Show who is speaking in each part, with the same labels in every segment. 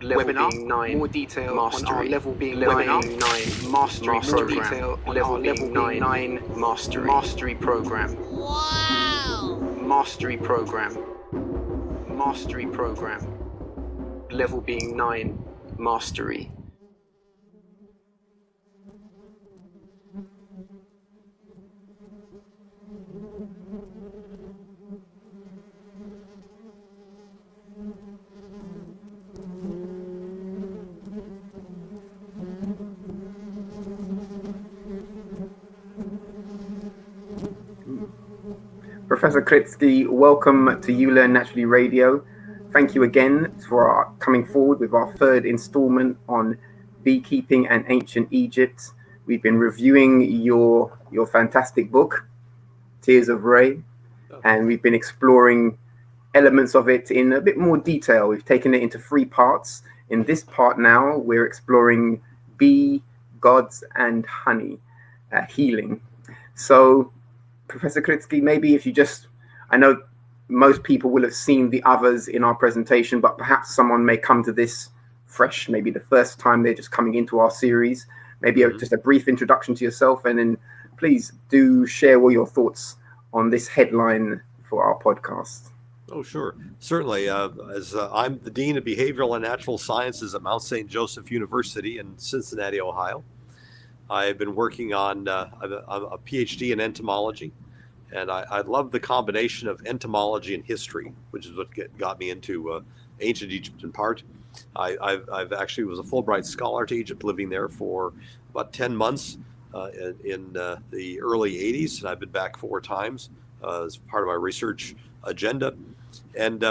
Speaker 1: webinar, more detail on our level being webinar, 9 mastery, more detail on our level being 9 mastery program. Wow! Mastery program. Level being 9 mastery.
Speaker 2: Professor Kritsky, welcome to You Learn Naturally Radio. Thank you again for coming forward with our third installment on beekeeping and ancient Egypt. We've been reviewing your fantastic book, Tears of Re, and we've been exploring elements of it in a bit more detail. We've taken it into 3 parts. In this part now, we're exploring bee, gods, and honey, healing. So, Professor Kritsky, maybe if you just, I know most people will have seen the others in our presentation, but perhaps someone may come to this fresh, maybe the first time they're just coming into our series. Maybe just a brief introduction to yourself, and then please do share all your thoughts on this headline for our podcast.
Speaker 3: Oh, sure. Certainly. As I'm the Dean of Behavioral and Natural Sciences at Mount St. Joseph University in Cincinnati, Ohio. I've been working on a PhD in entomology, and I love the combination of entomology and history, which is what got me into ancient Egypt in part. I've actually was a Fulbright scholar to Egypt, living there for about 10 months in the early 80s, and I've been back 4 times as part of my research agenda. And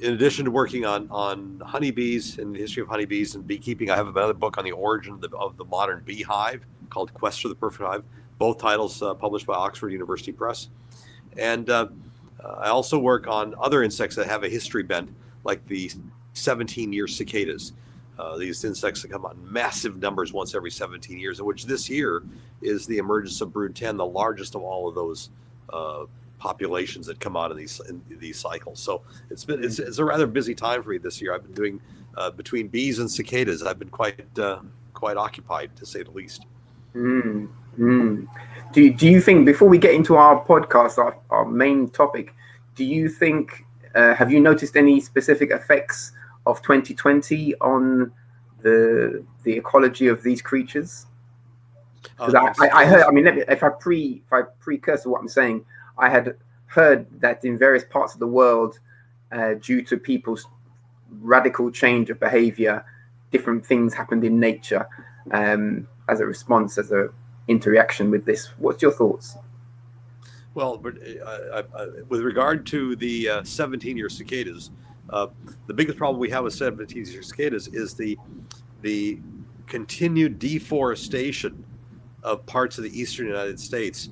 Speaker 3: in addition to working on honeybees and the history of honeybees and beekeeping, I have another book on the origin of the modern beehive called Quest for the Perfect Hive, both titles published by Oxford University Press. And I also work on other insects that have a history bent, like the 17-year cicadas. These insects that come out in massive numbers once every 17 years, of which this year is the emergence of brood 10, the largest of all of those populations that come out in these cycles. So it's a rather busy time for me this year. I've been doing between bees and cicadas. I've been quite occupied, to say the least.
Speaker 2: Do you think, before we get into our podcast, our main topic, do you think have you noticed any specific effects of 2020 on the ecology of these creatures? Because I heard, I mean, if I precursor what I'm saying, I had heard that in various parts of the world, due to people's radical change of behavior, different things happened in nature as a response, as a interaction with this. What's your thoughts?
Speaker 3: Well, but with regard to the 17-year cicadas, the biggest problem we have with 17-year cicadas is the continued deforestation of parts of the eastern United States,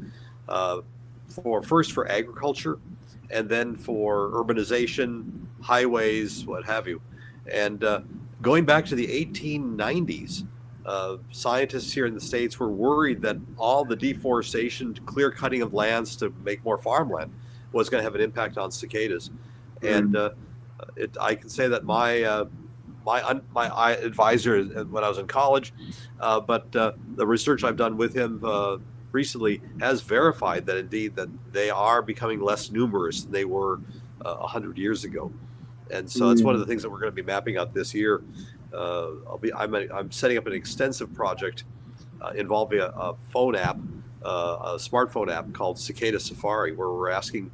Speaker 3: for agriculture, and then for urbanization, highways, what have you. And going back to the 1890s, scientists here in the States were worried that all the deforestation, clear cutting of lands to make more farmland, was going to have an impact on cicadas. And I can say that my advisor when I was in college, but the research I've done with him recently has verified that indeed that they are becoming less numerous than they were 100 years ago. And so that's one of the things that we're going to be mapping out this year. I'm setting up an extensive project involving a phone app, a smartphone app called Cicada Safari, where we're asking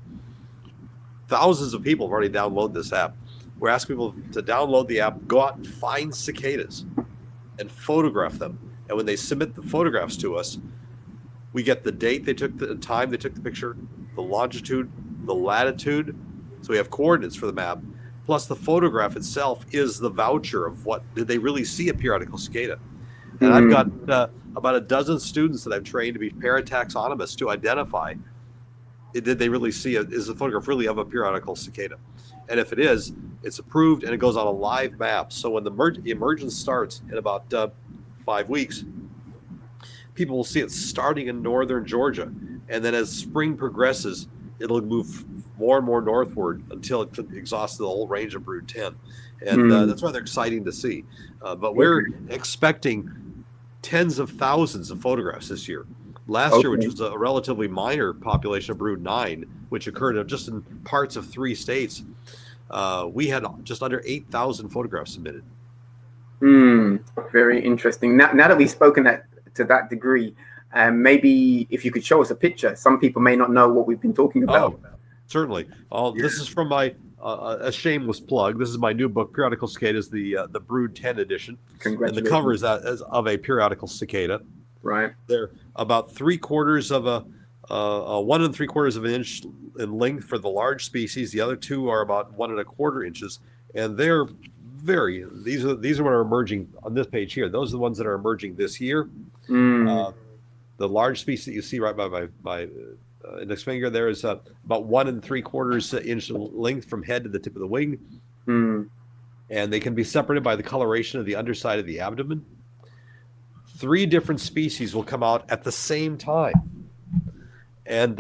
Speaker 3: thousands of people have already downloaded this app. We're asking people to download the app, go out and find cicadas and photograph them. And when they submit the photographs to us, we get the date they took, the time they took the picture, the longitude, the latitude. So we have coordinates for the map. Plus the photograph itself is the voucher of what did they really see a periodical cicada. And I've got about a dozen students that I've trained to be parataxonomists to identify, did they really see is the photograph really of a periodical cicada? And if it is, it's approved and it goes on a live map. So when the emergence starts in about 5 weeks, people will see it starting in northern Georgia. And then as spring progresses, it'll move more and more northward until it exhausts the whole range of Brood 10. And that's rather exciting to see. But we're expecting tens of thousands of photographs this year. Last year, which was a relatively minor population of Brood 9, which occurred just in parts of 3 states, we had just under 8,000 photographs submitted.
Speaker 2: Very interesting. Now that we've spoken to that degree, maybe if you could show us a picture. Some people may not know what we've been talking about.
Speaker 3: Oh, certainly. This is from my a shameless plug. This is my new book, Periodical Cicadas, the Brood 10 edition.
Speaker 2: Congratulations.
Speaker 3: And the cover is of a periodical cicada.
Speaker 2: Right.
Speaker 3: They're about 1 3/4 of an inch in length for the large species. The other 2 are about 1 1/4 inches, and they're these are what are emerging on this page here. Those are the ones that are emerging this year. The large species that you see right by my index finger there is about 1 3/4 inch length from head to the tip of the wing, and they can be separated by the coloration of the underside of the abdomen. 3 different species will come out at the same time, and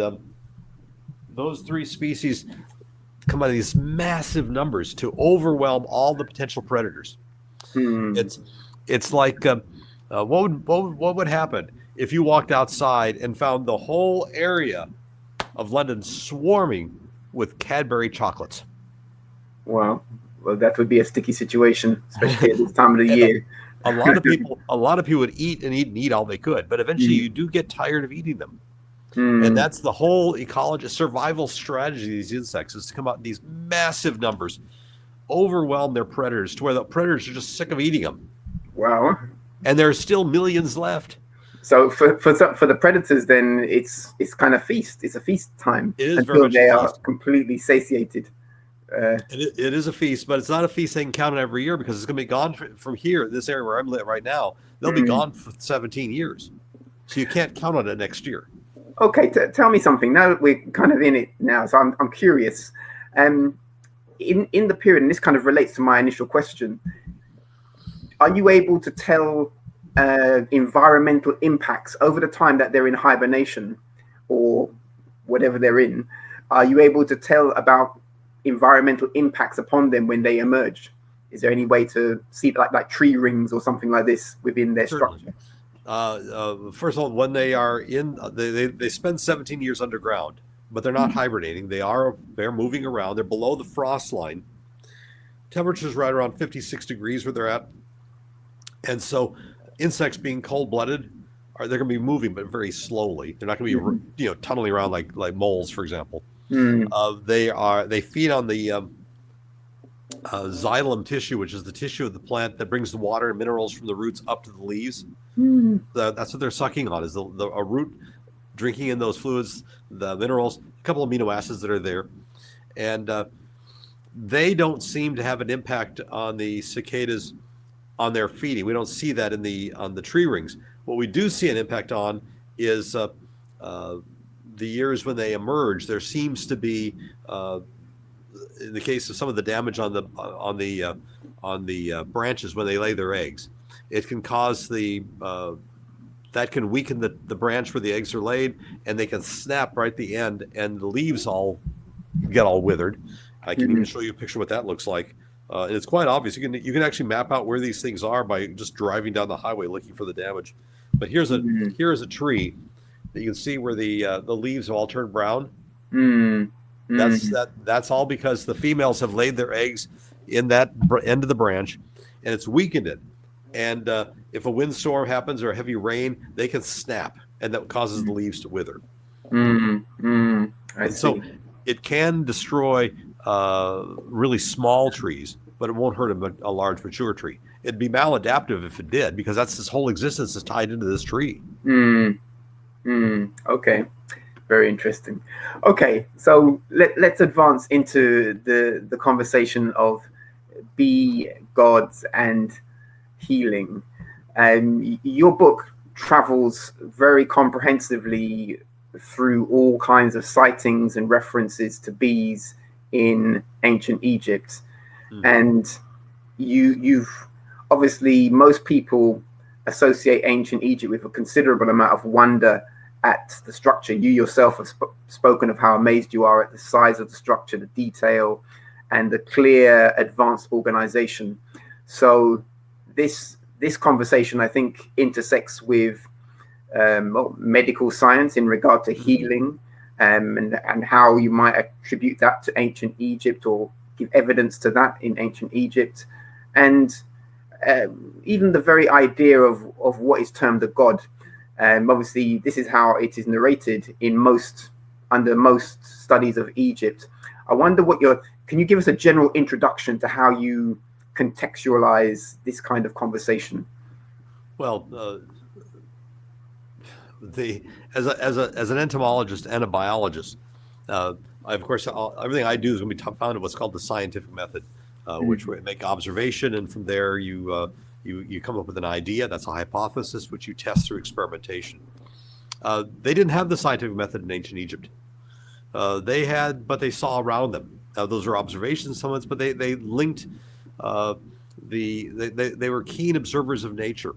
Speaker 3: those 3 species come out of these massive numbers to overwhelm all the potential predators. It's like what would happen if you walked outside and found the whole area of London swarming with Cadbury chocolates?
Speaker 2: Wow. Well, that would be a sticky situation, especially at this time of the year.
Speaker 3: A lot of people would eat and eat all they could, but eventually you do get tired of eating them. And that's the whole survival strategy of these insects, is to come out in these massive numbers, overwhelm their predators to where the predators are just sick of eating them.
Speaker 2: Wow.
Speaker 3: And there are still millions left.
Speaker 2: So for the predators, then it's kind of feast. It's a feast time.
Speaker 3: It is
Speaker 2: until
Speaker 3: very much
Speaker 2: they
Speaker 3: a
Speaker 2: are
Speaker 3: feast.
Speaker 2: completely satiated.
Speaker 3: It is a feast, but it's not a feast they can count on every year, because it's going to be gone from here, this area where I'm lit right now. They'll be gone for 17 years. So you can't count on it next year.
Speaker 2: Okay, tell me something. Now that we're kind of in it now, so I'm curious. In the period, and this kind of relates to my initial question, are you able to tell environmental impacts over the time that they're in hibernation or whatever they're in? Are you able to tell about environmental impacts upon them when they emerge? Is there any way to see like tree rings or something like this within their structure?
Speaker 3: First of all, when they are they spend 17 years underground, but they're not hibernating. They're moving around. They're below the frost line. Temperature's right around 56 degrees where they're at. And so insects, being cold-blooded, they're going to be moving, but very slowly. They're not going to be tunneling around like moles, for example. They feed on the xylem tissue, which is the tissue of the plant that brings the water and minerals from the roots up to the leaves. That's what they're sucking on, is a root drinking in those fluids, the minerals, a couple of amino acids that are there. And they don't seem to have an impact on the cicadas on their feeding. We don't see that on the tree rings. What we do see an impact on is the years when they emerge. There seems to be, in the case of some of the damage on the branches when they lay their eggs, it can cause that can weaken the branch where the eggs are laid, and they can snap right at the end, and the leaves all get all withered. I can even show you a picture of what that looks like. And it's quite obvious. You can actually map out where these things are by just driving down the highway looking for the damage. But here's a tree that you can see where the leaves have all turned brown. That's all because the females have laid their eggs in that end of the branch, and it's weakened it. And if a windstorm happens or a heavy rain, they can snap, and that causes the leaves to wither. So it can destroy really small trees, but it won't hurt a large mature tree. It'd be maladaptive if it did, because that's its whole existence is tied into this tree.
Speaker 2: Okay, very interesting. Okay, so let's advance into the conversation of bee gods and healing. Your book travels very comprehensively through all kinds of sightings and references to bees in ancient Egypt. And you've obviously, most people associate ancient Egypt with a considerable amount of wonder at the structure. You yourself have spoken of how amazed you are at the size of the structure, the detail, and the clear advanced organization. So this conversation, I think, intersects with medical science in regard to healing, and how you might attribute that to ancient Egypt or give evidence to that in ancient Egypt, and even the very idea of what is termed a god. Obviously, this is how it is narrated under most studies of Egypt. I wonder can you give us a general introduction to how you contextualize this kind of conversation?
Speaker 3: Well, as an entomologist and a biologist, of course, everything I do is going to be founded what's called the scientific method, which we make observation, and from there you come up with an idea. That's a hypothesis, which you test through experimentation. They didn't have the scientific method in ancient Egypt. But they saw around them. Those are observations, but they linked. They were keen observers of nature,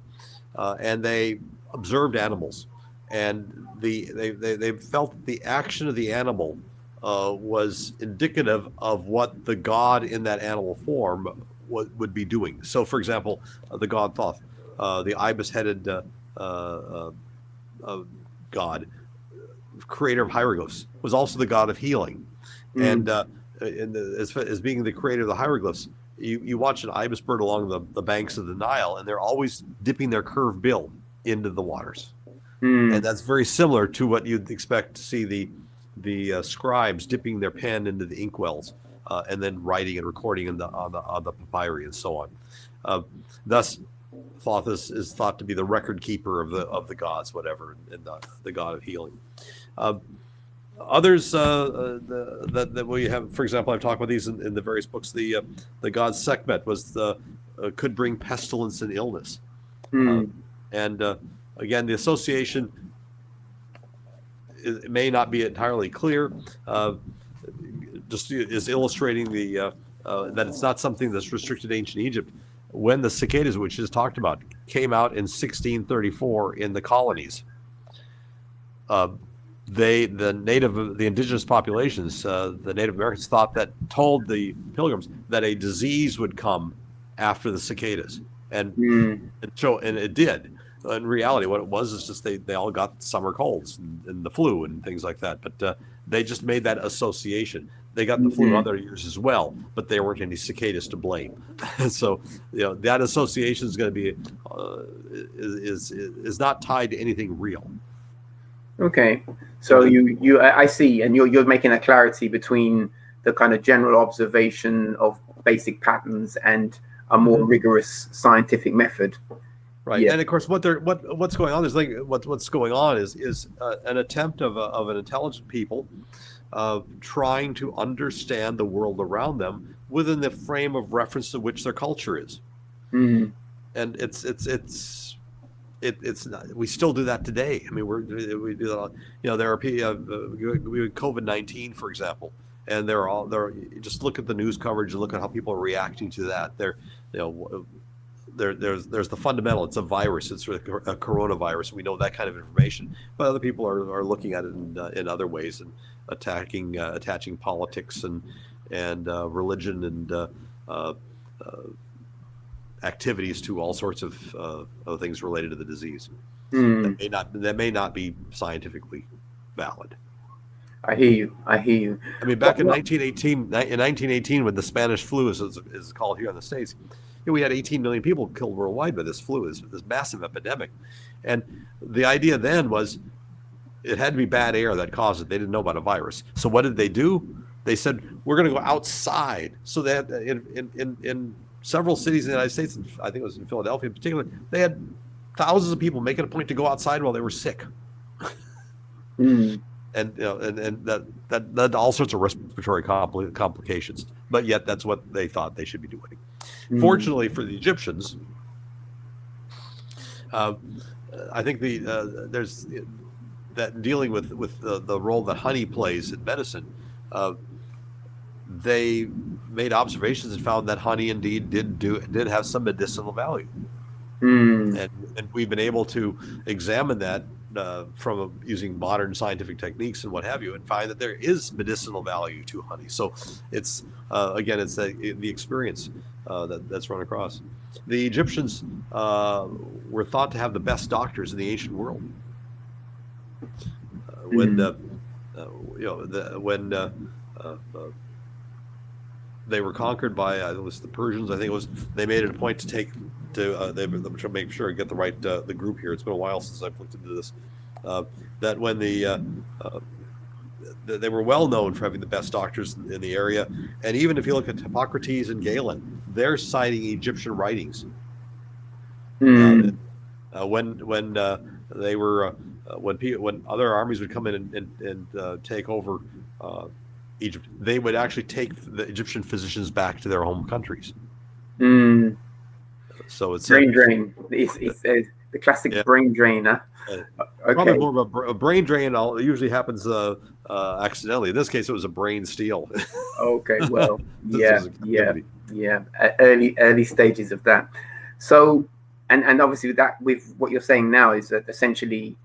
Speaker 3: and they observed animals, and they felt that the action of the animal was indicative of what the god in that animal form would be doing. So, for example, the god Thoth, the ibis-headed god, creator of hieroglyphs, was also the god of healing. And as being the creator of the hieroglyphs, you watch an ibis bird along the banks of the Nile, and they're always dipping their curved bill into the waters. And that's very similar to what you'd expect to see the scribes dipping their pen into the inkwells, and then writing and recording on the papyri and so on. Thus, Thoth is thought to be the record keeper of the gods, whatever, and the god of healing. Others that we have, for example, I've talked about these in the various books. The god Sekhmet could bring pestilence and illness, and again, the association it may not be entirely clear. Just is illustrating that it's not something that's restricted to ancient Egypt. When the cicadas, which is talked about, came out in 1634 in the colonies, the indigenous populations, the Native Americans told the pilgrims that a disease would come after the cicadas, and it did. In reality, what it was is just they all got summer colds and the flu and things like that. But they just made that association. They got the flu other years as well, but there weren't any cicadas to blame. So that association is going to be is not tied to anything real.
Speaker 2: Okay, so I see, and you're making a clarity between the kind of general observation of basic patterns and a more rigorous scientific method.
Speaker 3: Right, yeah. And of course, what's going on is what's going on is an attempt of an intelligent people trying to understand the world around them within the frame of reference to which their culture is, and it's not, we still do that today. I mean, we do that. There are COVID-19, for example, and you just look at the news coverage and look at how people are reacting to that. There's the fundamental. It's a virus. It's a coronavirus. We know that kind of information, but other people are looking at it in other ways and attaching politics and religion and activities to all sorts of things related to the disease that may not be scientifically valid.
Speaker 2: I hear you. I mean,
Speaker 3: back in 1918, when the Spanish flu is called here in the States, we had 18 million people killed worldwide by this flu, this massive epidemic. And the idea then was it had to be bad air that caused it. They didn't know about a virus. So what did they do? They said, we're going to go outside. So they had in several cities in the United States, and I think it was in Philadelphia in particular, they had thousands of people making a point to go outside while they were sick. And that led to all sorts of respiratory complications. But yet that's what they thought they should be doing. Fortunately for the Egyptians, I think there's that dealing with the role that honey plays in medicine. They made observations and found that honey indeed did have some medicinal value, and we've been able to examine that from using modern scientific techniques and what have you, and find that there is medicinal value to honey. So it's again, it's the experience that's run across. The Egyptians were thought to have the best doctors in the ancient world. When they were conquered by it was the Persians, I think it was. They made it a point to they make sure I get the right the group here. It's been a while since I've looked into this. That when they were well known for having the best doctors in the area, and even if you look at Hippocrates and Galen, they're citing Egyptian writings. When they were when other armies would come in and take over Egypt, they would actually take the Egyptian physicians back to their home countries. So it's
Speaker 2: brain drain. It's the classic brain drain. Huh?
Speaker 3: Okay. Probably more of a brain drain. It usually happens accidentally. In this case, it was a brain steal. Okay,
Speaker 2: well, yeah. Early stages of that. So, and obviously that with what you're saying now is that essentially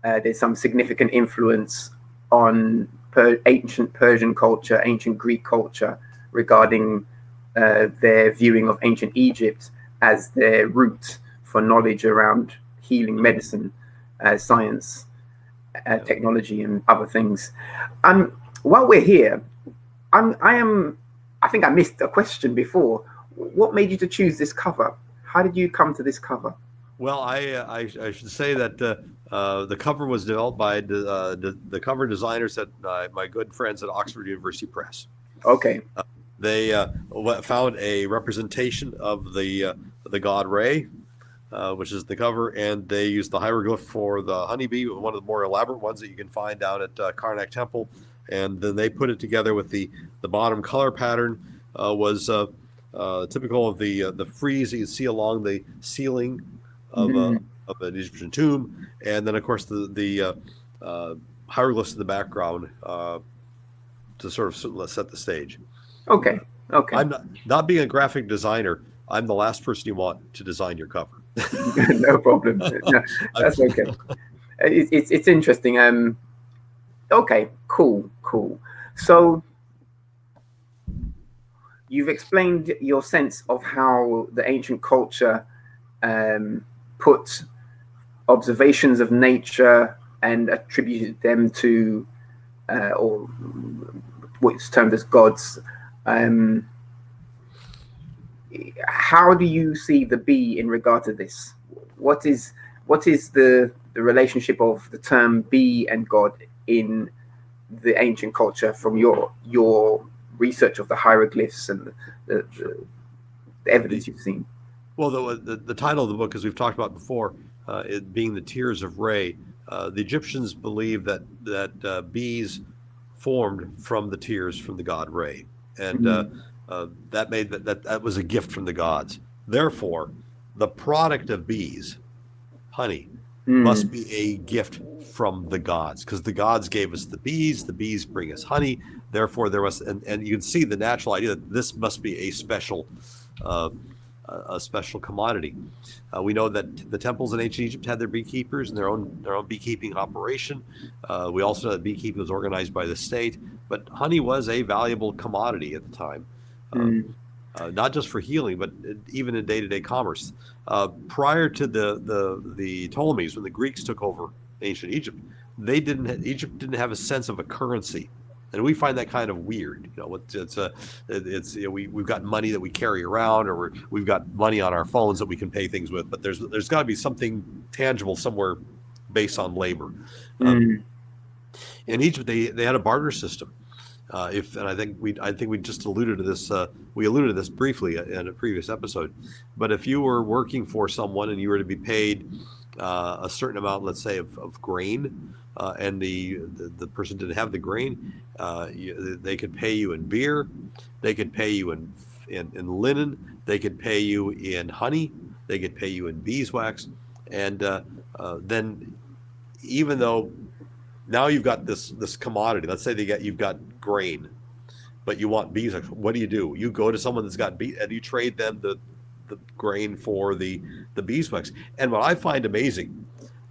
Speaker 2: there's some significant influence on ancient Persian culture, ancient Greek culture regarding their viewing of ancient Egypt as their root for knowledge around healing medicine, science, technology, and other things. While we're here, I think I missed a question before. What made you to choose this cover? How did you come to this cover?
Speaker 3: Well, I should say that the cover was developed by the cover designers at my good friends at Oxford University Press.
Speaker 2: Okay.
Speaker 3: They found a representation of the god Re, which is the cover, and they used the hieroglyph for the honeybee, one of the more elaborate ones that you can find down at Karnak Temple, and then they put it together with the bottom color pattern was typical of the frieze that you see along the ceiling of an Egyptian tomb, and then of course the hieroglyphs in the background to sort of set the stage.
Speaker 2: Okay.
Speaker 3: I'm not being a graphic designer. I'm the last person you want to design your cover.
Speaker 2: No problem. No, that's okay. It's interesting. Okay, cool. So you've explained your sense of how the ancient culture put observations of nature and attributed them to, or what's termed as gods. How do you see the bee in regard to this? What is the relationship of the term bee and God in the ancient culture from your research of the hieroglyphs and the evidence you've seen?
Speaker 3: Well, the title of the book, as we've talked about before, it being the Tears of Re, the Egyptians believed that bees formed from the tears from the god Re, and that was a gift from the gods. Therefore, the product of bees, honey, must be a gift from the gods, because the gods gave us the bees bring us honey. Therefore, there was, and you can see the natural idea that this must be a special commodity. We know that the temples in ancient Egypt had their beekeepers and their own beekeeping operation. We also know that beekeeping was organized by the state, but honey was a valuable commodity at the time. Not just for healing, but even in day-to-day commerce. Prior to the Ptolemies, when the Greeks took over ancient Egypt, Egypt didn't have a sense of a currency, and we find that kind of weird. We've got money that we carry around, or we've got money on our phones that we can pay things with, but there's got to be something tangible somewhere based on labor. In Egypt, they had a barter system. I think we just alluded to this. We alluded to this briefly in a previous episode. But if you were working for someone and you were to be paid a certain amount, let's say of grain, and the person didn't have the grain, they could pay you in beer, they could pay you in linen, they could pay you in honey, they could pay you in beeswax, and then even though now you've got this commodity. Let's say you've got grain, but you want beeswax. What do? You go to someone that's got and you trade them the grain for the beeswax. And what I find amazing,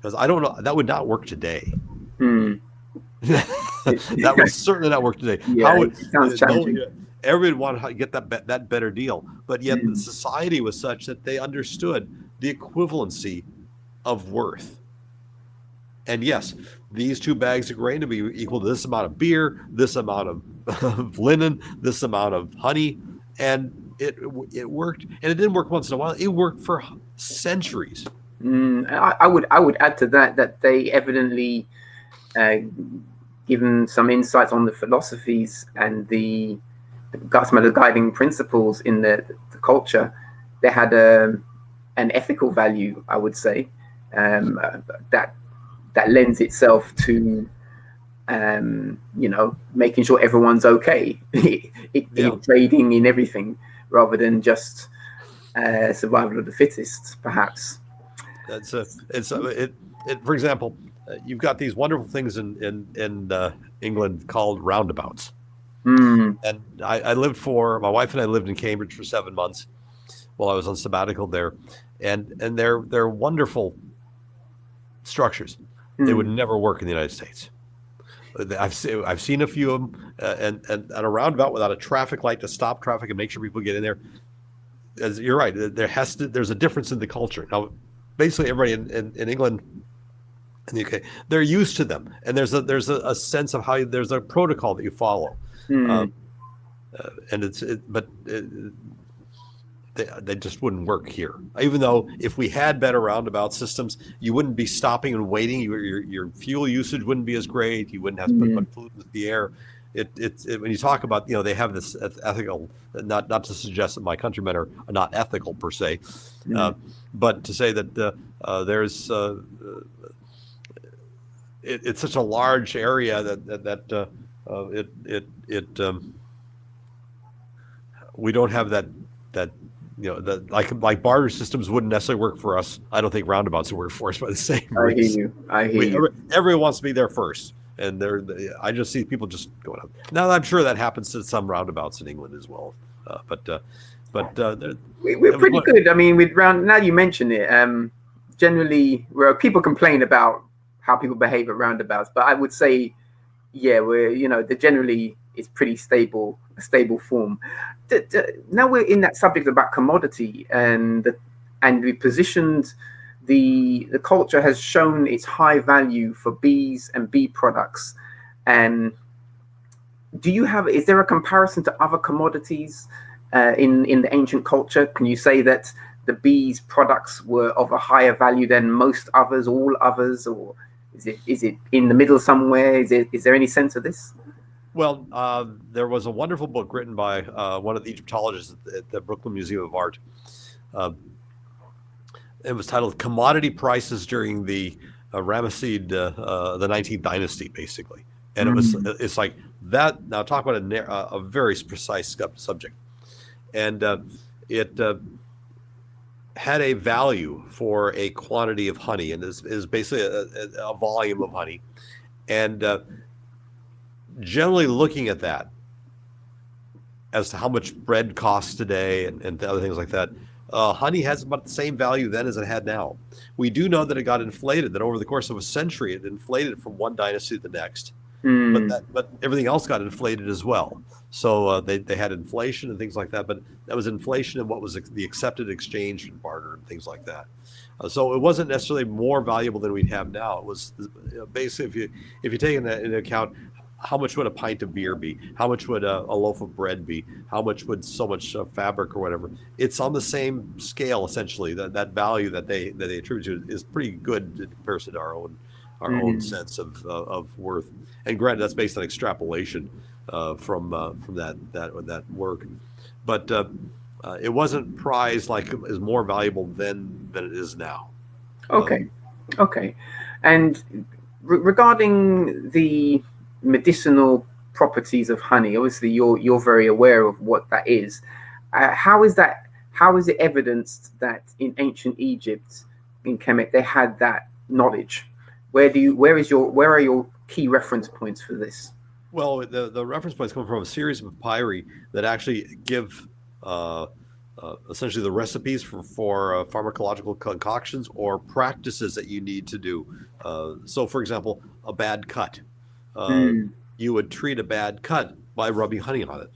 Speaker 3: because I don't know, that would not work today.
Speaker 2: That
Speaker 3: That would certainly not work today.
Speaker 2: Yeah, it sounds challenging.
Speaker 3: Everybody would want to get that better deal, but yet the
Speaker 2: Mm.
Speaker 3: society was such that they understood the equivalency of worth. And yes, these 2 bags of grain to be equal to this amount of beer, this amount of linen, this amount of honey, and it worked. And it didn't work once in a while; it worked for centuries.
Speaker 2: I would add to that they evidently given some insights on the philosophies and some of the guiding principles in the culture. They had an ethical value, I would say, that lends itself to making sure everyone's okay in trading, in everything, rather than just survival of the fittest, perhaps.
Speaker 3: For example, you've got these wonderful things in England called roundabouts. And my wife and I lived in Cambridge for 7 months while I was on sabbatical there, and they're wonderful structures. They would never work in the United States. I've seen a few of them, and a roundabout without a traffic light to stop traffic and make sure people get in there. As you're right, there's a difference in the culture. Now, basically, everybody in England and the UK, they're used to them, and there's a sense of how there's a protocol that you follow, but they just wouldn't work here. Even though if we had better roundabout systems, you wouldn't be stopping and waiting. Your fuel usage wouldn't be as great. You wouldn't have to put much pollutant in the air. When you talk about, they have this ethical, not to suggest that my countrymen are not ethical per se, but to say that there's it's such a large area that we don't have that like barter systems wouldn't necessarily work for us. I don't think roundabouts would work for us by the same reason.
Speaker 2: I hear you.
Speaker 3: Everyone wants to be there first. And I just see people just going up. Now, I'm sure that happens to some roundabouts in England as well. But
Speaker 2: we're pretty good. I mean, now you mention it, generally, where people complain about how people behave at roundabouts, but I would say, generally it's pretty stable, a stable form. Now we're in that subject about commodity, and we positioned. The culture has shown its high value for bees and bee products. And is there a comparison to other commodities in the ancient culture? Can you say that the bees products were of a higher value than most others, all others, or is it in the middle somewhere? Is there any sense of this?
Speaker 3: Well, there was a wonderful book written by one of the Egyptologists at the Brooklyn Museum of Art. It was titled "Commodity Prices During the Ramessid, the 19th Dynasty," basically, and it's like that. Now, talk about a very precise subject, and it had a value for a quantity of honey, and is basically a volume of honey, and generally looking at that as to how much bread costs today and other things like that. Honey has about the same value then as it had now. We do know that it got inflated, that over the course of a century, it inflated from one dynasty to the next. But everything else got inflated as well. So they had inflation and things like that, but that was inflation in what was the accepted exchange and barter and things like that. So it wasn't necessarily more valuable than we'd have now. It was basically, if you take into account, how much would a pint of beer be? How much would a loaf of bread be? How much would so much fabric or whatever? It's on the same scale, essentially. That value that they attribute to is pretty good in comparison to our own sense of worth. And granted, that's based on extrapolation from that work. But it wasn't prized like it is more valuable then than it is now.
Speaker 2: Okay. And regarding the medicinal properties of honey, obviously you're very aware of what that is. How is it evidenced that in ancient Egypt, in Kemet, they had that knowledge? Where are your key reference points for this? Well,
Speaker 3: the reference points come from a series of papyri that actually give essentially the recipes for pharmacological concoctions or practices that you need to do. So, for example, a bad cut. You would treat a bad cut by rubbing honey on it.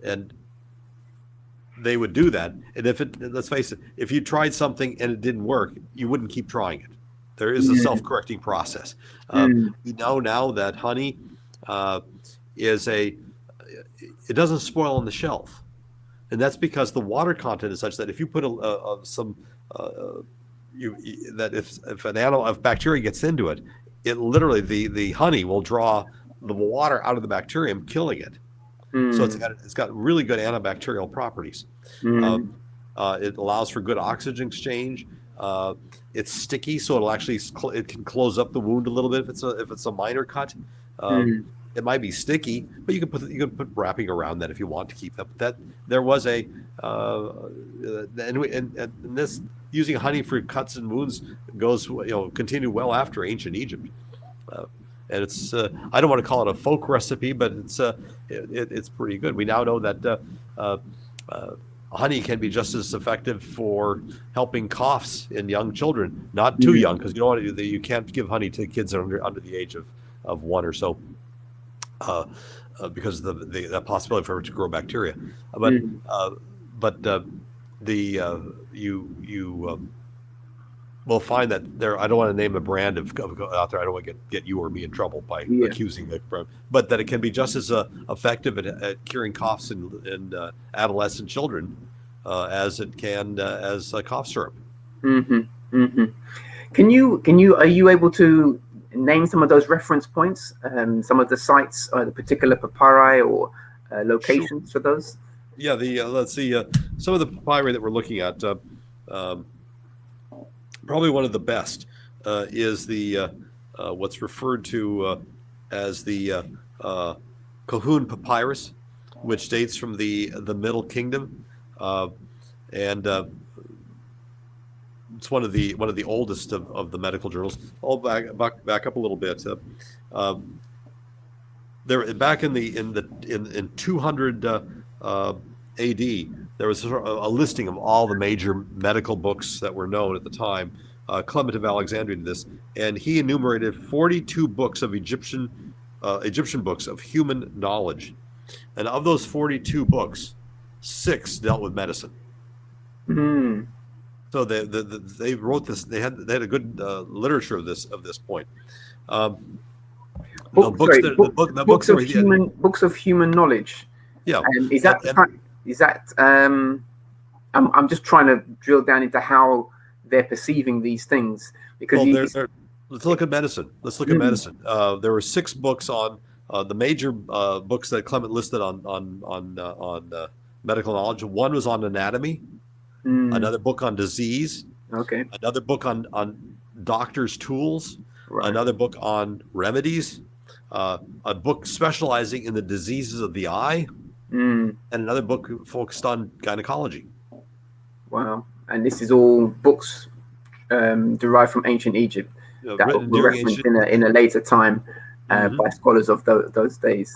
Speaker 3: And they would do that. And let's face it, if you tried something and it didn't work, you wouldn't keep trying it. There is a self-correcting process. We know now that honey it doesn't spoil on the shelf. And that's because the water content is such that if you put if bacteria gets into it, it literally the honey will draw the water out of the bacterium, killing it. So it's got really good antibacterial properties. It allows for good oxygen exchange. It's sticky, so it can close up the wound a little bit if it's a minor cut. It might be sticky, but you can put wrapping around that if you want to keep that. There was and this using honey for cuts and wounds continued well after ancient Egypt. And it's I don't want to call it a folk recipe, but it's pretty good. We now know that honey can be just as effective for helping coughs in young children, not too young, because you can't give honey to kids under the age of 1 or so, because of the possibility for it to grow bacteria. You will find that there. I don't want to name a brand out there. I don't want to get you or me in trouble by accusing it, but that it can be just as effective at curing coughs in adolescent children as it can as cough syrup.
Speaker 2: Are you able to name some of those reference points, some of the sites, the particular papyri or locations for those?
Speaker 3: Yeah, let's see. Some of the papyri that we're looking at. Probably one of the best is the what's referred to as the Kahun papyrus, which dates from the Middle Kingdom, and it's one of the oldest of the medical journals. I'll back up a little bit. There back in 200 A.D. there was a listing of all the major medical books that were known at the time. Clement of Alexandria did this, and he enumerated 42 books of Egyptian books of human knowledge, and of those 42 books, 6 dealt with medicine. So they wrote this. They had a good literature of this point.
Speaker 2: Books of human knowledge.
Speaker 3: Yeah,
Speaker 2: I'm just trying to drill down into how they're perceiving these things, because
Speaker 3: let's look at medicine. There were 6 books on the major books that Clement listed on medical knowledge. One was on anatomy, another book on disease, another book on doctors' tools, another book on remedies, a book specializing in the diseases of the eye, and another book focused on gynecology. Wow.
Speaker 2: And this is all books derived from ancient Egypt that were referenced in a later time by scholars of those days.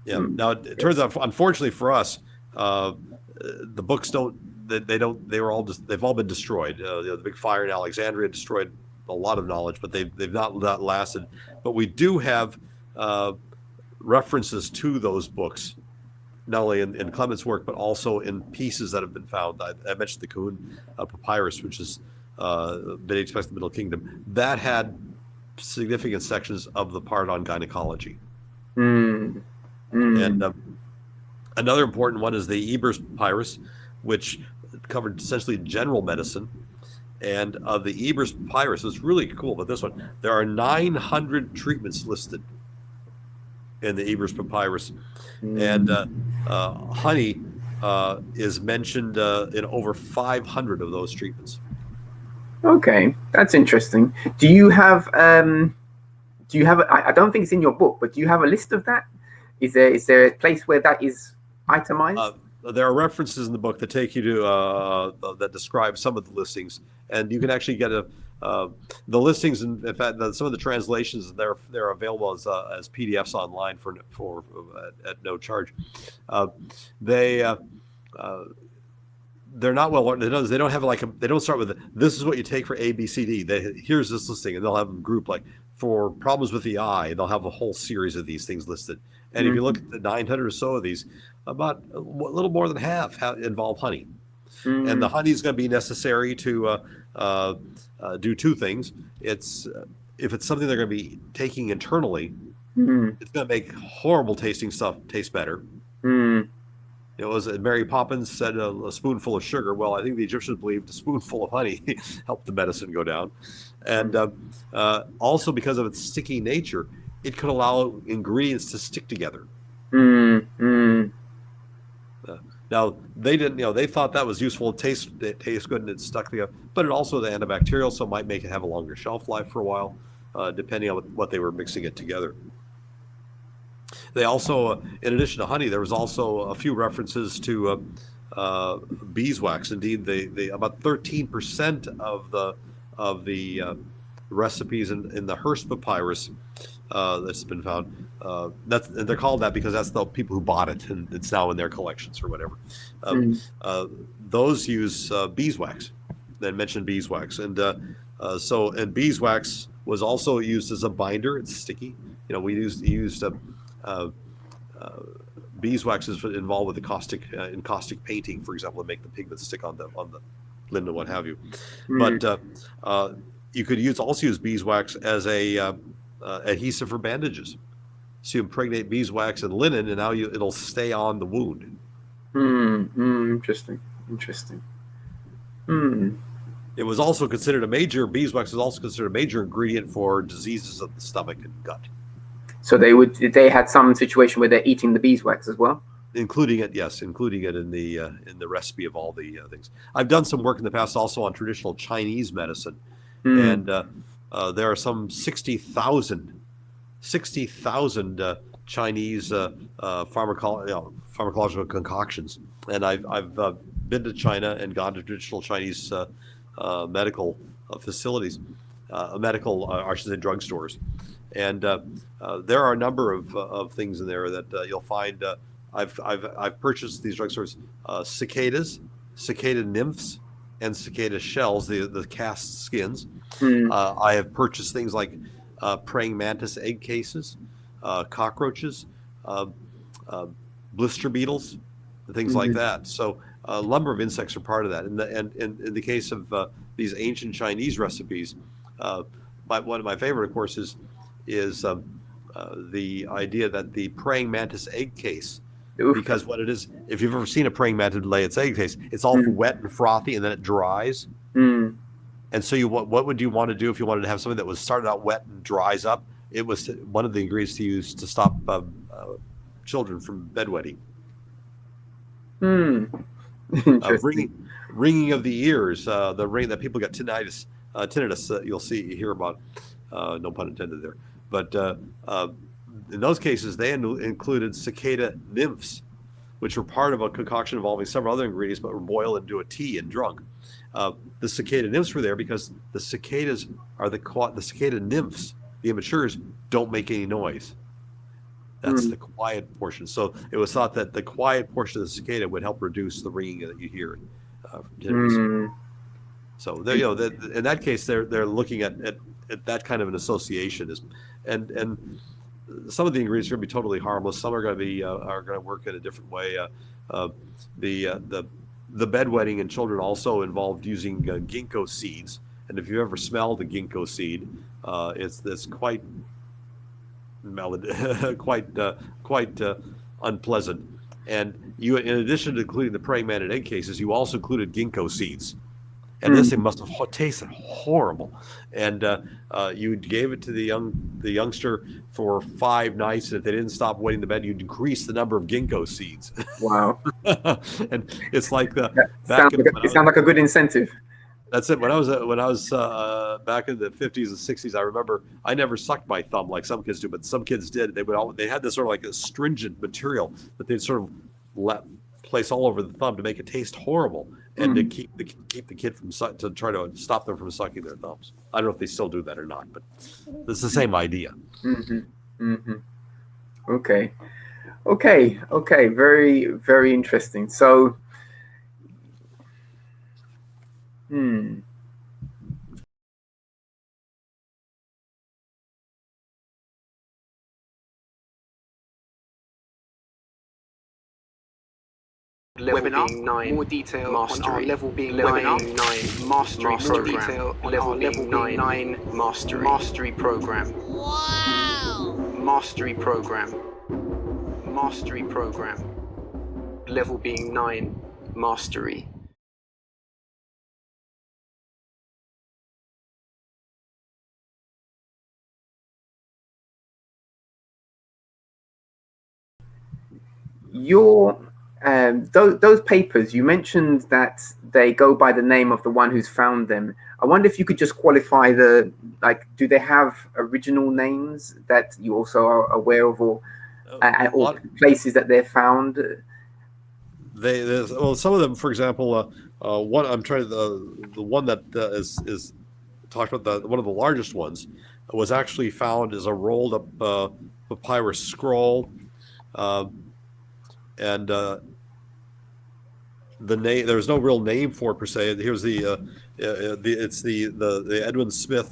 Speaker 3: Yeah. Now it turns out, unfortunately for us, the books they've all been destroyed. The big fire in Alexandria destroyed a lot of knowledge, but they've not lasted. But we do have references to those books, not only in Clement's work, but also in pieces that have been found. I mentioned the Kahun papyrus, which is dates back to the Middle Kingdom. That had significant sections of the part on gynecology. And another important one is the Ebers papyrus, which covered essentially general medicine. And of the Ebers papyrus, it's really cool about this one. There are 900 treatments listed in the Ebers papyrus, and honey is mentioned in over 500 of those treatments.
Speaker 2: Okay, that's interesting. Do you have I don't think it's in your book, but do you have a list of that? Is there a place where that is itemized?
Speaker 3: There are references in the book that take you to that describe some of the listings, and you can actually get the listings. And in fact, some of the translations they're available as PDFs online for at no charge. they're not well learned. They don't have they don't start with this is what you take for A, B, C, D. Here's this listing, and they'll have them grouped like for problems with the eye. They'll have a whole series of these things listed. And if you look at the 900 or so of these, about a little more than half involve honey. And the honey is going to be necessary to do two things. It's if it's something they're going to be taking internally, it's going to make horrible tasting stuff taste better. It was Mary Poppins said a spoonful of sugar. Well, I think the Egyptians believed a spoonful of honey helped the medicine go down. And also because of its sticky nature, it could allow ingredients to stick together. Now they didn't, they thought that was useful. It tastes good and it stuck together, but it also is antibacterial, so it might make it have a longer shelf life for a while, depending on what they were mixing it together. They also, in addition to honey, there was also a few references to beeswax. Indeed, they about 13% of the recipes in the Hearst papyrus that's been found. And they're called that because that's the people who bought it, and it's now in their collections or whatever. Those use beeswax. They mentioned beeswax, and beeswax was also used as a binder. It's sticky. We used beeswax is involved with the caustic painting, for example, to make the pigments stick on the linen and what have you. But you could also use beeswax as a adhesive for bandages. So you impregnate beeswax and linen, and now it'll stay on the wound.
Speaker 2: Interesting.
Speaker 3: It was also considered beeswax was also considered a major ingredient for diseases of the stomach and gut.
Speaker 2: So they had some situation where they're eating the beeswax as well?
Speaker 3: Including it in the recipe of all the things. I've done some work in the past also on traditional Chinese medicine, and there are some 60,000 Chinese pharmacological concoctions, and I've been to China and gone to traditional Chinese medical facilities, I should say drugstores, and there are a number of things in there that you'll find. I've purchased these drugstores cicada nymphs, and cicada shells, the cast skins. I have purchased things like praying mantis egg cases, cockroaches, blister beetles, and things like that. So a number of insects are part of that. And in the case of these ancient Chinese recipes, one of my favorite, of course, is the idea that the praying mantis egg case, because what it is, if you've ever seen a praying mantis lay its egg case, it's all wet and frothy, and then it dries. And so what would you want to do if you wanted to have something that was started out wet and dries up? It was one of the ingredients to use to stop children from bedwetting. Ringing of the ears, the ring that people get tinnitus you'll hear about, no pun intended there. But in those cases, they included cicada nymphs, which were part of a concoction involving several other ingredients, but were boiled into a tea and drunk. The cicada nymphs were there because the cicadas are the cicada nymphs. The immatures don't make any noise. That's the quiet portion. So it was thought that the quiet portion of the cicada would help reduce the ringing that you hear. So in that case, they're looking at that kind of an association, and some of the ingredients are going to be totally harmless. Some are going to work in a different way. The bedwetting in children also involved using ginkgo seeds, and if you ever smelled the ginkgo seed, it's quite unpleasant. And you, in addition to including the praying mantis egg cases, you also included ginkgo seeds. And this thing must have tasted horrible. And you gave it to the youngster for 5 nights, and if they didn't stop wetting the bed, you'd increase the number of ginkgo seeds.
Speaker 2: Wow!
Speaker 3: And it's like
Speaker 2: it sounds like a good incentive.
Speaker 3: That's it. When I was back in the 50s and 60s, I remember I never sucked my thumb like some kids do, but some kids did. They had this sort of like astringent material that they'd sort of place all over the thumb to make it taste horrible, and to keep the kid to try to stop them from sucking their thumbs. I don't know if they still do that or not, but it's the same idea.
Speaker 2: Okay. Very, very interesting. So Hmm.
Speaker 1: Webinar 9, more detail mastery. On our level being webinar 9 mastery program. Detail on level level 9 mastery program. Wow! Mastery program. Mastery program. Level being 9 mastery.
Speaker 2: Those papers, you mentioned that they go by the name of the one who's found them. I wonder if you could just qualify do they have original names that you also are aware of, or places that they're found?
Speaker 3: Well, some of them, for example, one I'm trying the one that is talked about, one of the largest ones was actually found as a rolled up papyrus scroll, and the name, there's no real name for it per se. Here's it's the Edwin Smith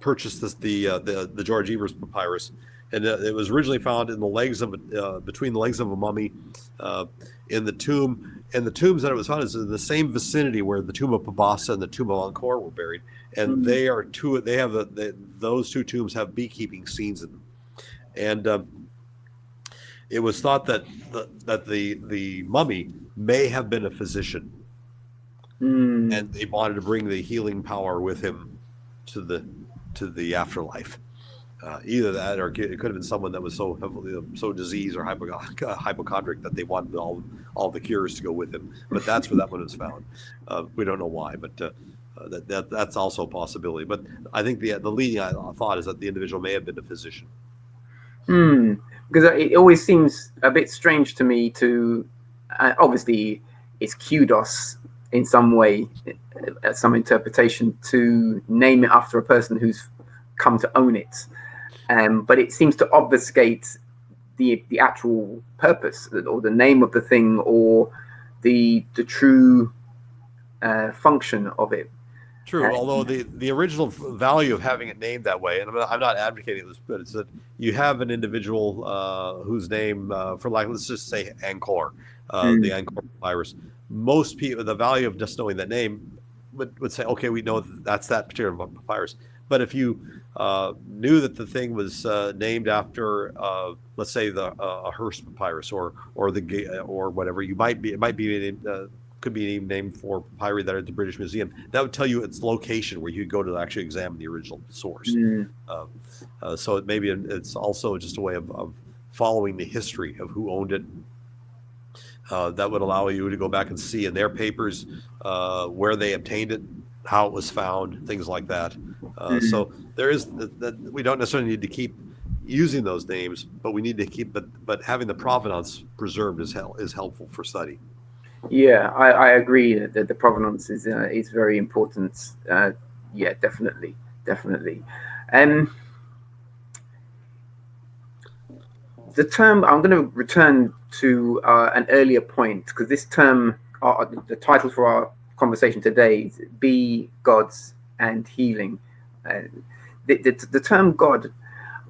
Speaker 3: purchased the George Evers papyrus, and it was originally found in the legs of between the legs of a mummy in the tomb. And the tombs that it was found is in the same vicinity where the tomb of Pabasa and the tomb of Angkor were buried, and they are two. They have those two tombs have beekeeping scenes in them, and it was thought that the mummy may have been a physician, and they wanted to bring the healing power with him to the afterlife. Either that, or it could have been someone that was so diseased or hypochondriac that they wanted all the cures to go with him. But that's where that one was found. We don't know why, but that's also a possibility. But I think the leading thought is that the individual may have been a physician.
Speaker 2: Because it always seems a bit strange to me to, obviously, it's kudos in some way, some interpretation, to name it after a person who's come to own it. But it seems to obfuscate the actual purpose or the name of the thing or the true function of it.
Speaker 3: True, although the original value of having it named that way, and I'm not advocating this, but it's that you have an individual whose name, let's just say Angkor, the Angkor papyrus. Most people, the value of just knowing that name would say, okay, we know that's that particular papyrus. But if you knew that the thing was named after, let's say a Hearst papyrus or whatever, it might be could be named for papyri that are at the British Museum. That would tell you its location where you go to actually examine the original source. So it's also just a way of following the history of who owned it. That would allow you to go back and see in their papers where they obtained it, how it was found, things like that. So there is that we don't necessarily need to keep using those names, but we need to keep. But having the provenance preserved is helpful for study.
Speaker 2: Yeah, I agree that the provenance is very important. Yeah, definitely. The term, I'm going to return to an earlier point, because this term, the title for our conversation today is Be Gods and Healing. The term God,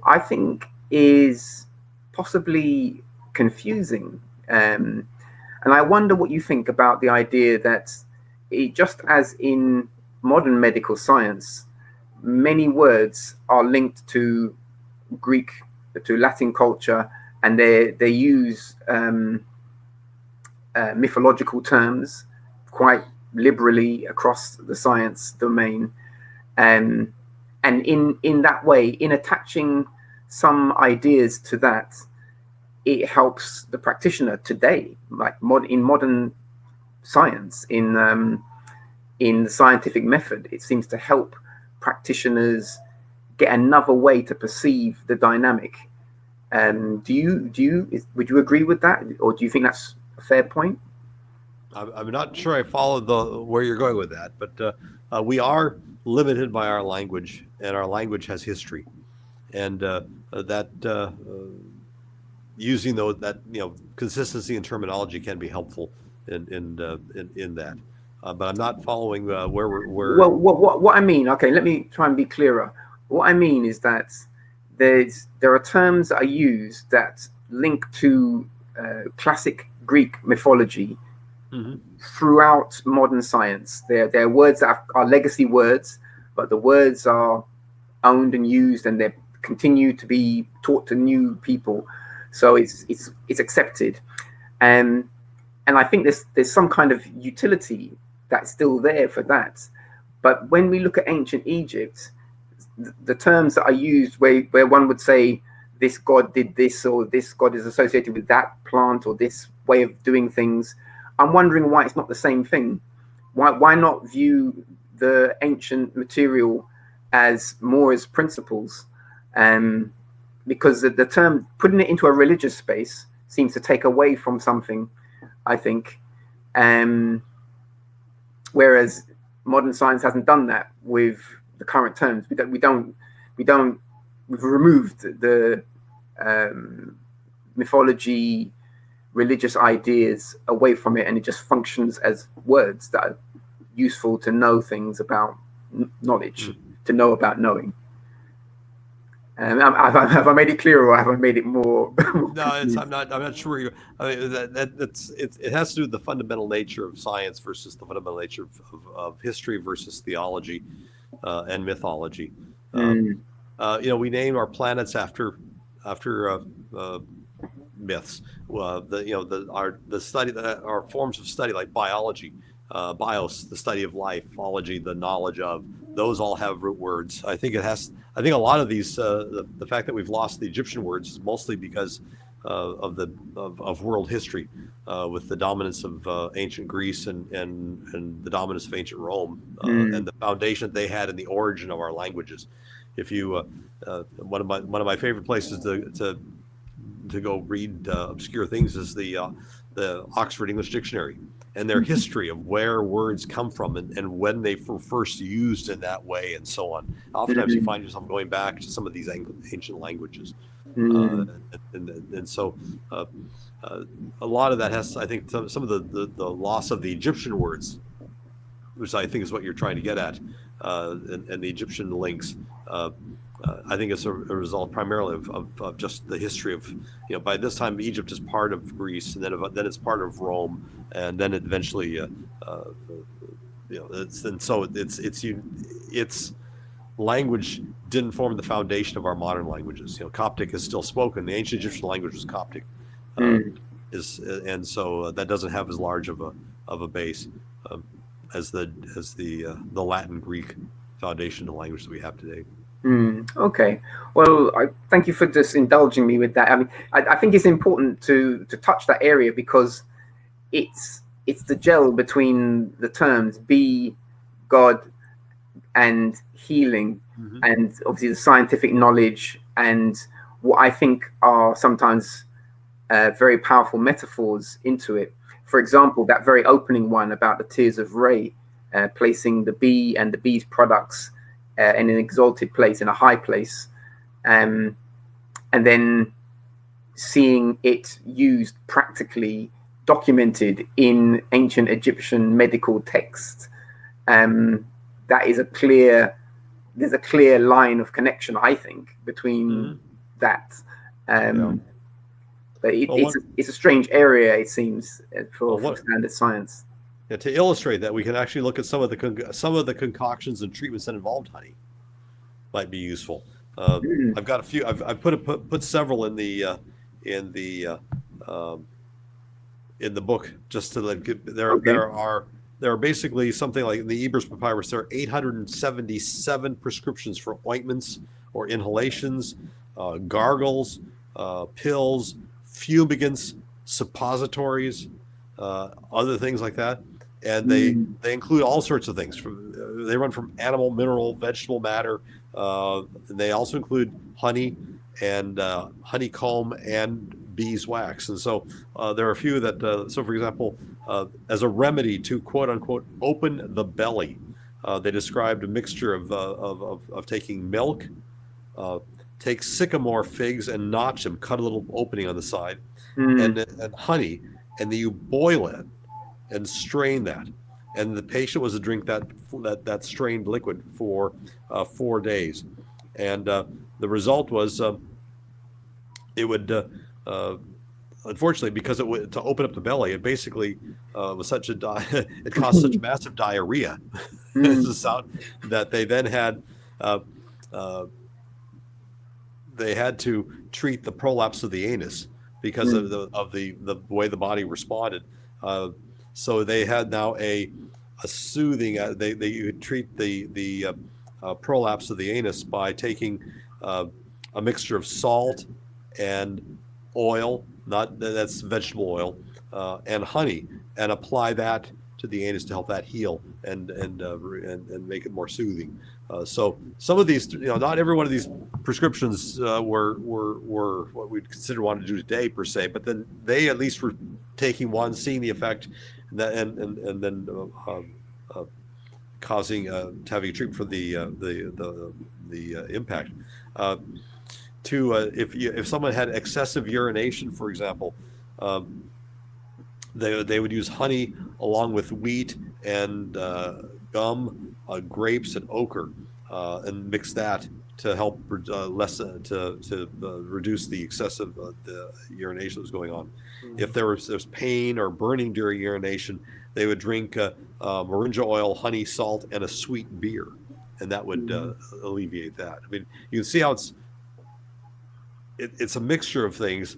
Speaker 2: I think, is possibly confusing. And I wonder what you think about the idea that just as in modern medical science, many words are linked to Greek, to Latin culture, and they use mythological terms quite liberally across the science domain. And in that way, in attaching some ideas to that, it helps the practitioner today, like in modern science, in the scientific method. It seems to help practitioners get another way to perceive the dynamic. Would you agree with that, or do you think that's a fair point?
Speaker 3: I'm not sure I followed where you're going with that, but we are limited by our language, and our language has history, and using that consistency in terminology can be helpful in that. but I'm not following where we're.
Speaker 2: Well, what I mean, okay, let me try and be clearer. What I mean is that there are terms that are used that link to classic Greek mythology throughout modern science. There are words that are legacy words, but the words are owned and used, and they continue to be taught to new people. So it's accepted, and I think there's some kind of utility that's still there for that. But when we look at ancient Egypt, the terms that are used where one would say this god did this, or this god is associated with that plant, or this way of doing things, I'm wondering why it's not the same thing. Why not view the ancient material as more as principles? Because the term, putting it into a religious space, seems to take away from something, I think. Whereas modern science hasn't done that with the current terms. We've removed the mythology, religious ideas away from it, and it just functions as words that are useful to know things about knowledge, to know about knowing. Have I made it clearer, or have I made it more?
Speaker 3: No, I'm not sure. I mean, it has to do with the fundamental nature of science versus the fundamental nature of history versus theology and mythology. We name our planets after myths. The study that our forms of study, like biology, bios, the study of life, ology, the knowledge of. Those all have root words. I think a lot of these, the fact that we've lost the Egyptian words is mostly because of world history, with the dominance of ancient Greece and the dominance of ancient Rome, and the foundation they had in the origin of our languages. If you, one of my favorite places to go read obscure things is the Oxford English Dictionary, and their history of where words come from and when they were first used in that way, and so on. Oftentimes you find yourself going back to some of these ancient languages. And so a lot of that has, I think, some of the loss of the Egyptian words, which I think is what you're trying to get at, and the Egyptian links. I think it's a result primarily of just the history of, by this time Egypt is part of Greece, and then it's part of Rome, and then it eventually, its language didn't form the foundation of our modern languages. Coptic is still spoken. The ancient Egyptian language was Coptic, and so that doesn't have as large of a base as the Latin Greek foundational language that we have today.
Speaker 2: Okay. Well, thank you for just indulging me with that. I mean, I think it's important to touch that area, because it's the gel between the terms be, God, and healing, and obviously the scientific knowledge, and what I think are sometimes very powerful metaphors into it. For example, that very opening one about the tears of Re, placing the bee and the bee's products in an exalted place, in a high place, and then seeing it used practically, documented in ancient Egyptian medical text. That is there's a clear line of connection, I think, between that. But it's a strange area, it seems, for standard science.
Speaker 3: Yeah, to illustrate that, we can actually look at some of the concoctions and treatments that involved honey. Might be useful. I've got a few. I've put several in the book, just to there are basically something like in the Ebers Papyrus. There are 877 prescriptions for ointments or inhalations, gargles, pills, fumigants, suppositories, other things like that. And they include all sorts of things. They run from animal, mineral, vegetable matter. They also include honey and honeycomb and beeswax. And so there are a few that, so for example, as a remedy to quote unquote open the belly, they described a mixture of taking milk, take sycamore figs and notch them, cut a little opening on the side, and honey, and then you boil it and strain that. and the patient was to drink that strained liquid for 4 days, and the result was it would. Unfortunately, because to open up the belly, it basically was such it caused such massive diarrhea. That they then had they had to treat the prolapse of the anus because of the way the body responded. So they had now a soothing. They would treat the prolapse of the anus by taking a mixture of salt and oil, that's vegetable oil, and honey, and apply that to the anus to help that heal and make it more soothing. So some of these, not every one of these prescriptions were what we'd consider wanting to do today per se, but then they at least were taking one, seeing the effect, and then causing having a treatment for the impact. If someone had excessive urination, for example, they would use honey along with wheat and gum, grapes, and ochre, and mix that to help reduce the excessive the urination that was going on. If there was pain or burning during urination, they would drink moringa oil, honey, salt, and a sweet beer, and that would alleviate that. I mean, you can see how it's a mixture of things.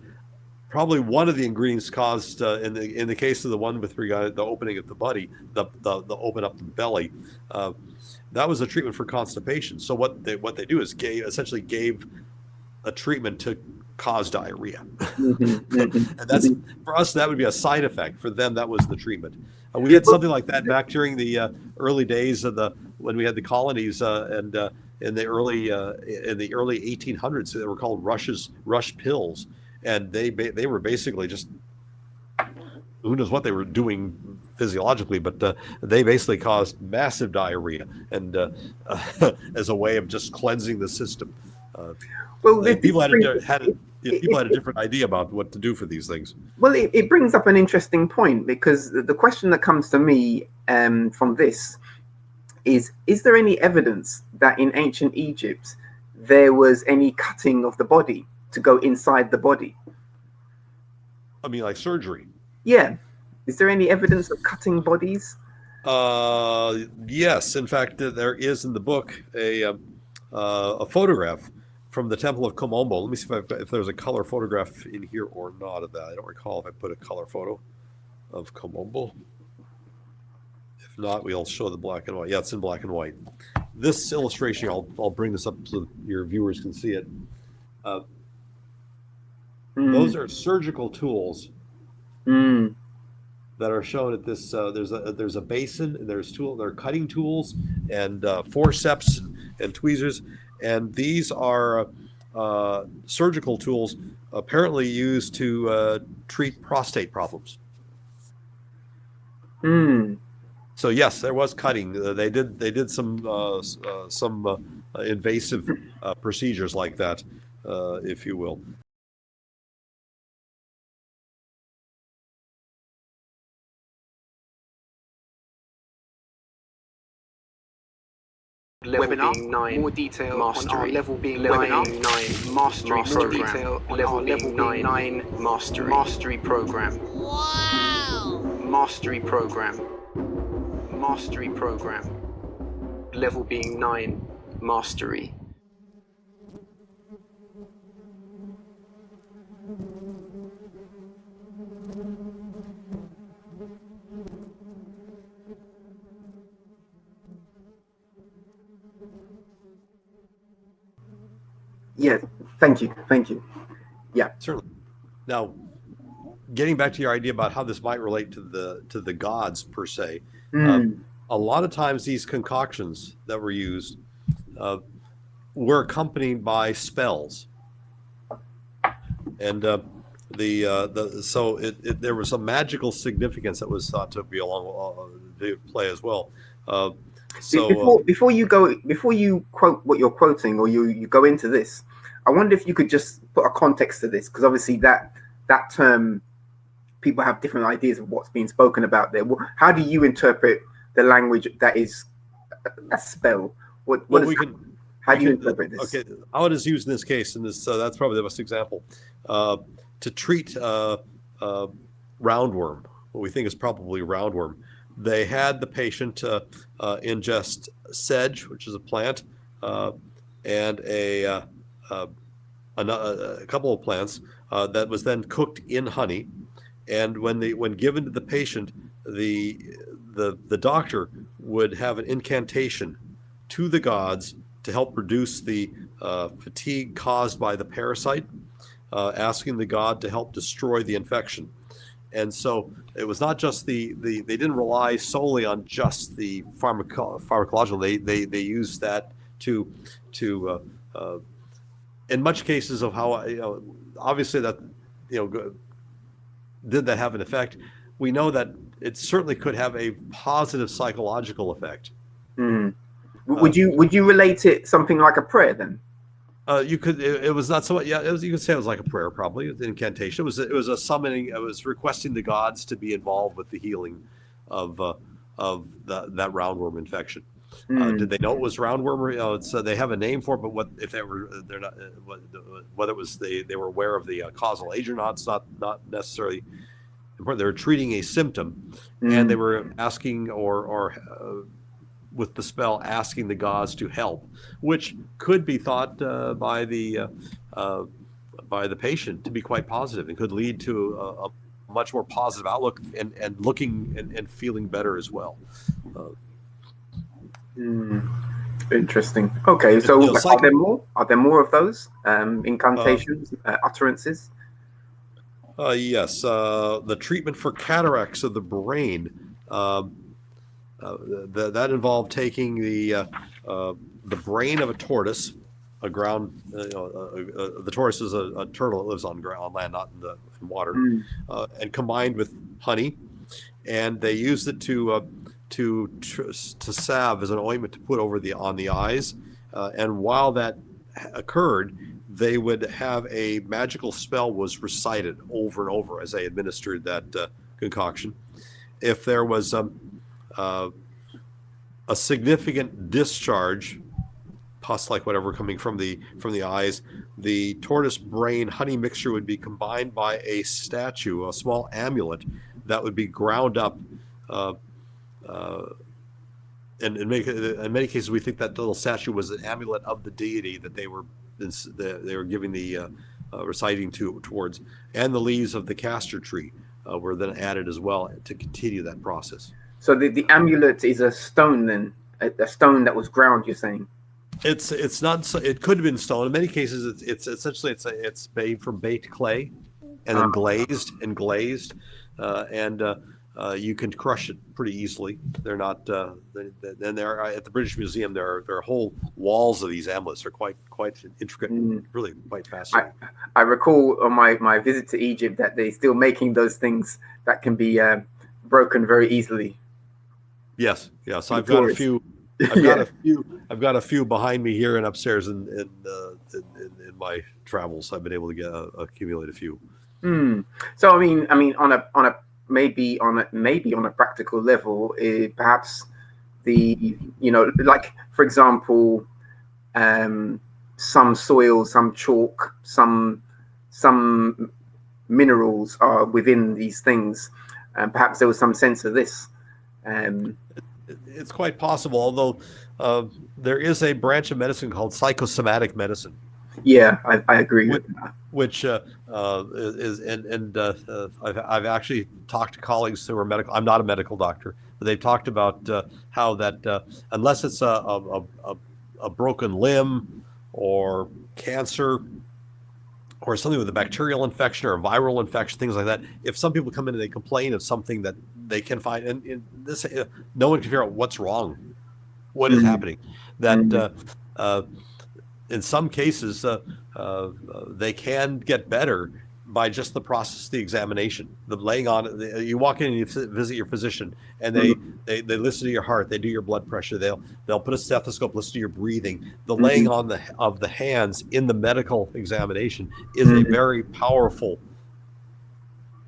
Speaker 3: Probably one of the ingredients caused, in the case of the one with regard to the opening of the body, the open up the belly, that was a treatment for constipation. So what they do is essentially gave a treatment to cause diarrhea, and that's, for us, that would be a side effect. For them, that was the treatment. We had something like that back during the early days of when we had the colonies, and in the early 1800s, they were called rush pills. And they were basically just, who knows what they were doing physiologically, but they basically caused massive diarrhea, and as a way of just cleansing the system. People had a different idea about what to do for these things.
Speaker 2: Well, it brings up an interesting point, because the question that comes to me from this is there any evidence that in ancient Egypt there was any cutting of the body to go inside the body?
Speaker 3: I mean, like surgery.
Speaker 2: Yeah. Is there any evidence of cutting bodies?
Speaker 3: Yes. In fact, there is in the book a photograph from the Temple of Komombo. Let me see if there's a color photograph in here or not of that. I don't recall if I put a color photo of Komombo. If not, we'll show the black and white. Yeah, it's in black and white. This illustration, I'll bring this up so your viewers can see it. Those are surgical tools that are shown at this. There's a basin, and there are cutting tools and forceps and tweezers, and these are surgical tools apparently used to treat prostate problems. So yes, there was cutting. They did some invasive procedures like that, if you will.
Speaker 1: Webinar being 9, more detail mastery. On our level being webinar 9, mastery program. Level being 9, mastery program. Wow! Mastery program. Level being 9, mastery.
Speaker 2: Yeah, thank you. Yeah,
Speaker 3: certainly. Now, getting back to your idea about how this might relate to the gods per se, a lot of times these concoctions that were used were accompanied by spells, and so there was a magical significance that was thought to be along to play as well. So
Speaker 2: before you quote what you're quoting, or you go into this, I wonder if you could just put a context to this, because obviously that term, people have different ideas of what's being spoken about there. How do you interpret the language that is a spell? How do you interpret this?
Speaker 3: Okay, how it is used in this case, and this that's probably the best example to treat roundworm. What we think is probably roundworm. They had the patient ingest sedge, which is a plant, and a couple of plants that was then cooked in honey. And when given to the patient, the doctor would have an incantation to the gods to help reduce the fatigue caused by the parasite, asking the god to help destroy the infection. And so it was not just they didn't rely solely on just the pharmacological. They used that to in much cases of how obviously that did that have an effect. We know that it certainly could have a positive psychological effect.
Speaker 2: Mm. Would you relate it something like a prayer then?
Speaker 3: You could. It was not so. Yeah, you could say it was like a prayer, probably an incantation. It was a summoning. It was requesting the gods to be involved with the healing of that roundworm infection. Did they know it was roundworm? They have a name for it, but they're not. Whether it was they were aware of the causal agent or not, it's not necessarily important. They were treating a symptom, and they were asking or with the spell asking the gods to help, which could be thought by the patient to be quite positive and could lead to a much more positive outlook and looking and feeling better as well.
Speaker 2: Interesting. Okay, so are there more of those incantations, utterances?
Speaker 3: Yes, the treatment for cataracts of the brain. That involved taking the brain of a tortoise, the tortoise is a turtle that lives on land, not in water, and combined with honey, and they used it to salve as an ointment to put on the eyes, and while that occurred, they would have a magical spell was recited over and over as they administered that concoction. If there was a significant discharge, pus like whatever coming from the eyes, the tortoise brain honey mixture would be combined by a statue, a small amulet that would be ground up. And in many cases, we think that little statue was an amulet of the deity that they were giving the reciting towards, and the leaves of the castor tree were then added as well to continue that process.
Speaker 2: So the amulet is a stone then, a stone that was ground. You're saying?
Speaker 3: It's not. It could have been stone. In many cases, it's essentially it's made from baked clay, and then glazed, and you can crush it pretty easily. They're not. Then there at the British Museum, there are whole walls of these amulets. They're quite intricate, really quite fascinating.
Speaker 2: I recall on my visit to Egypt that they're still making those things that can be broken very easily.
Speaker 3: Yes. I've got a few. I've got a few behind me here and upstairs in my travels. I've been able to accumulate a few.
Speaker 2: So I mean, on a maybe on a practical level, perhaps like for example, some soil, some chalk, some minerals are within these things, and perhaps there was some sense of this.
Speaker 3: It's quite possible, although there is a branch of medicine called psychosomatic medicine.
Speaker 2: Yeah, I agree with that.
Speaker 3: Which I've actually talked to colleagues who are medical. I'm not a medical doctor, but they've talked about how that unless it's a broken limb or cancer or something with a bacterial infection or a viral infection, things like that. If some people come in and they complain of something that they can find, and in this, no one can figure out what's wrong, what is happening. That in some cases they can get better by just the process of the examination, the laying on. You walk in and you visit your physician, and they listen to your heart. They do your blood pressure. They'll put a stethoscope, listen to your breathing. The laying on of the hands in the medical examination is a very powerful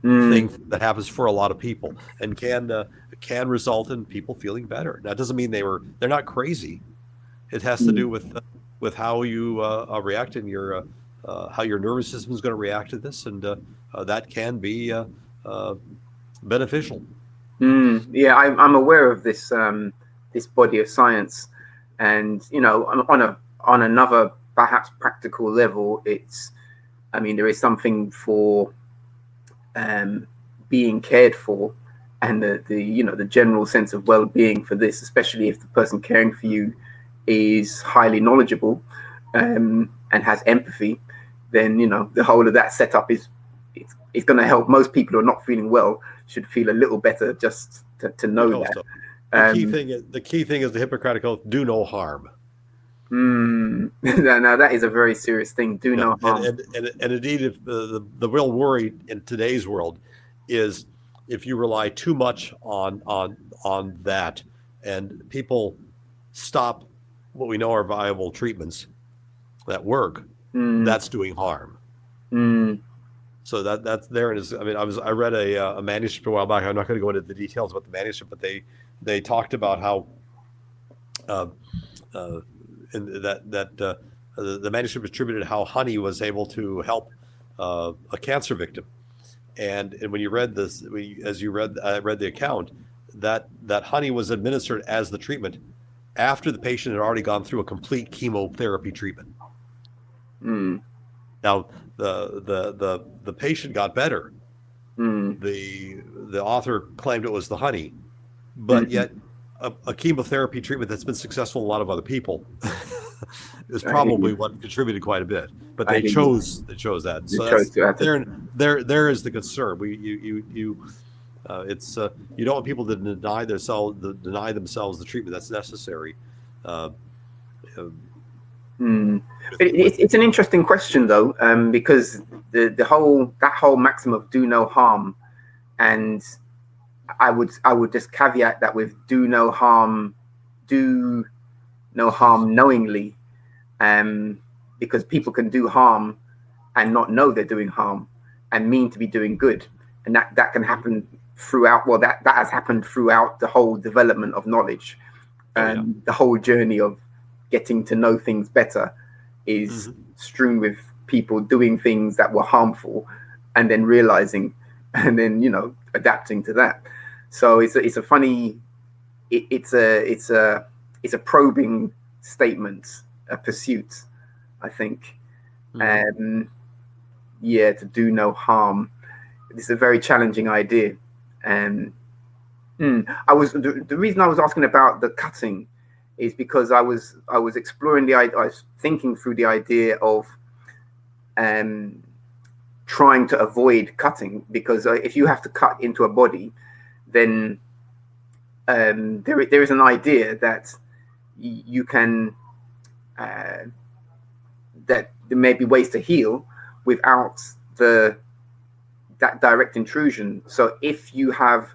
Speaker 3: thing that happens for a lot of people, and can can result in people feeling better. That doesn't mean they're not crazy. It has to do with how you react and your how your nervous system is going to react to this, and that can be beneficial.
Speaker 2: Yeah, I'm aware of this this body of science, and on another perhaps practical level, there is something for being cared for, and the general sense of well-being for this, especially if the person caring for you is highly knowledgeable and has empathy, then the whole of that setup is going to help. Most people who are not feeling well should feel a little better just to know that.
Speaker 3: So. The key thing is the Hippocratic Oath: do no harm.
Speaker 2: Now that is a very serious thing. Do no harm.
Speaker 3: And indeed, if the real worry in today's world is if you rely too much on that, and people stop what we know are viable treatments that work, that's doing harm. So that's there. And I read a manuscript a while back. I'm not going to go into the details about the manuscript, but they talked about how the manuscript attributed how honey was able to help a cancer victim. And when you read this, I read the account that honey was administered as the treatment after the patient had already gone through a complete chemotherapy treatment. Now the patient got better. The author claimed it was the honey, but yet a chemotherapy treatment that's been successful in a lot of other people is probably what contributed quite a bit. But they chose that. So there is the concern. You don't want people to deny themselves the treatment that's necessary.
Speaker 2: It's an interesting question though, because that whole maxim of do no harm, and I would just caveat that with do no harm knowingly, because people can do harm and not know they're doing harm and mean to be doing good, and that can happen throughout. Well, that has happened throughout the whole development of knowledge, the whole journey of getting to know things better is strewn with people doing things that were harmful and then realizing and then adapting to that. So it's a funny, it's a probing statement, a pursuit, I think. To do no harm. It's a very challenging idea. The reason I was asking about the cutting is because I was exploring the idea. I was thinking through the idea of trying to avoid cutting, because if you have to cut into a body, then there is an idea that you can that there may be ways to heal without that direct intrusion. So if you have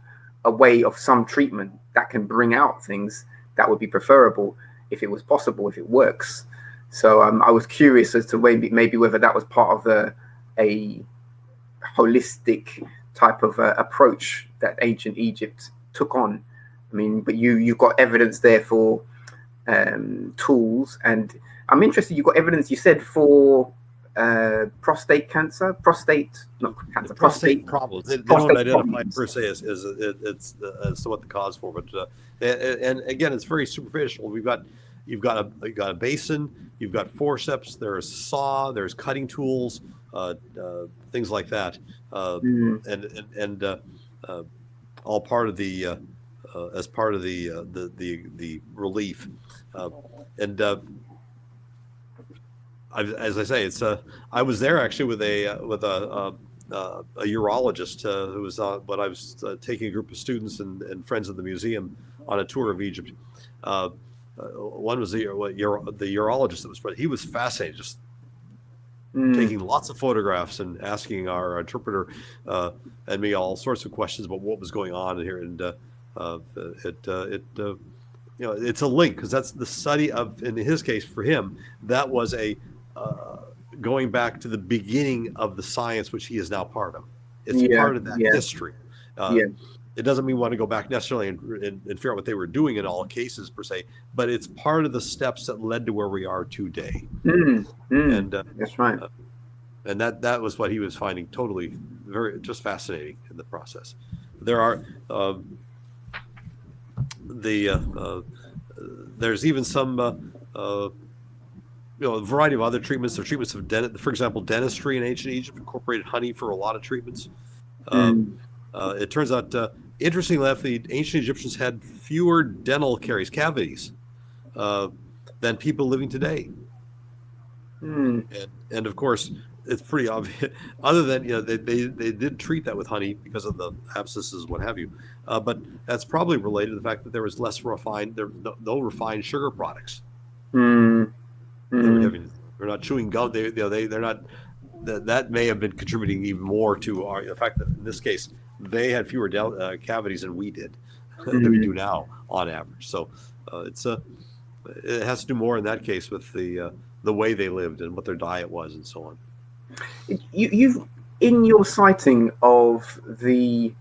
Speaker 2: a way of some treatment that can bring out things, that would be preferable if it was possible, if it works. So I was curious as to maybe whether that was part of a holistic type of approach that ancient Egypt took on. But you've got evidence there for tools, and I'm interested. You've got evidence, you said, for prostate cancer, prostate
Speaker 3: problems. They don't identify per se as to what the cause for, but and again, it's very superficial. You've got a basin, you've got forceps, there's saw, there's cutting tools, things like that, and all part of the as part of the relief, as I say, it's I was there actually with a urologist who was when I was taking a group of students and friends of the museum on a tour of Egypt. One was the urologist that was present. He was fascinated, just taking lots of photographs and asking our interpreter and me all sorts of questions about what was going on here. And it's a link, because that's the study of, in his case, for him, that was a going back to the beginning of the science, which he is now part of. It's part of that history. It doesn't mean we want to go back necessarily and figure out what they were doing in all cases per se, but it's part of the steps that led to where we are today.
Speaker 2: And that's right.
Speaker 3: And that was what he was finding totally just fascinating in the process. There are there's even some a variety of other treatments. There are treatments of for example, dentistry in ancient Egypt incorporated honey for a lot of treatments. It turns out, interestingly enough, the ancient Egyptians had fewer dental cavities than people living today. And of course, it's pretty obvious. Other than they did treat that with honey because of the abscesses, what have you. But that's probably related to the fact that there was less no refined sugar products. They're not chewing gum. They're not. That may have been contributing even more to the fact that in this case they had fewer cavities than we did, than we do now on average. So it has to do more in that case with the way they lived and what their diet was and so on.
Speaker 2: You've in your citing of the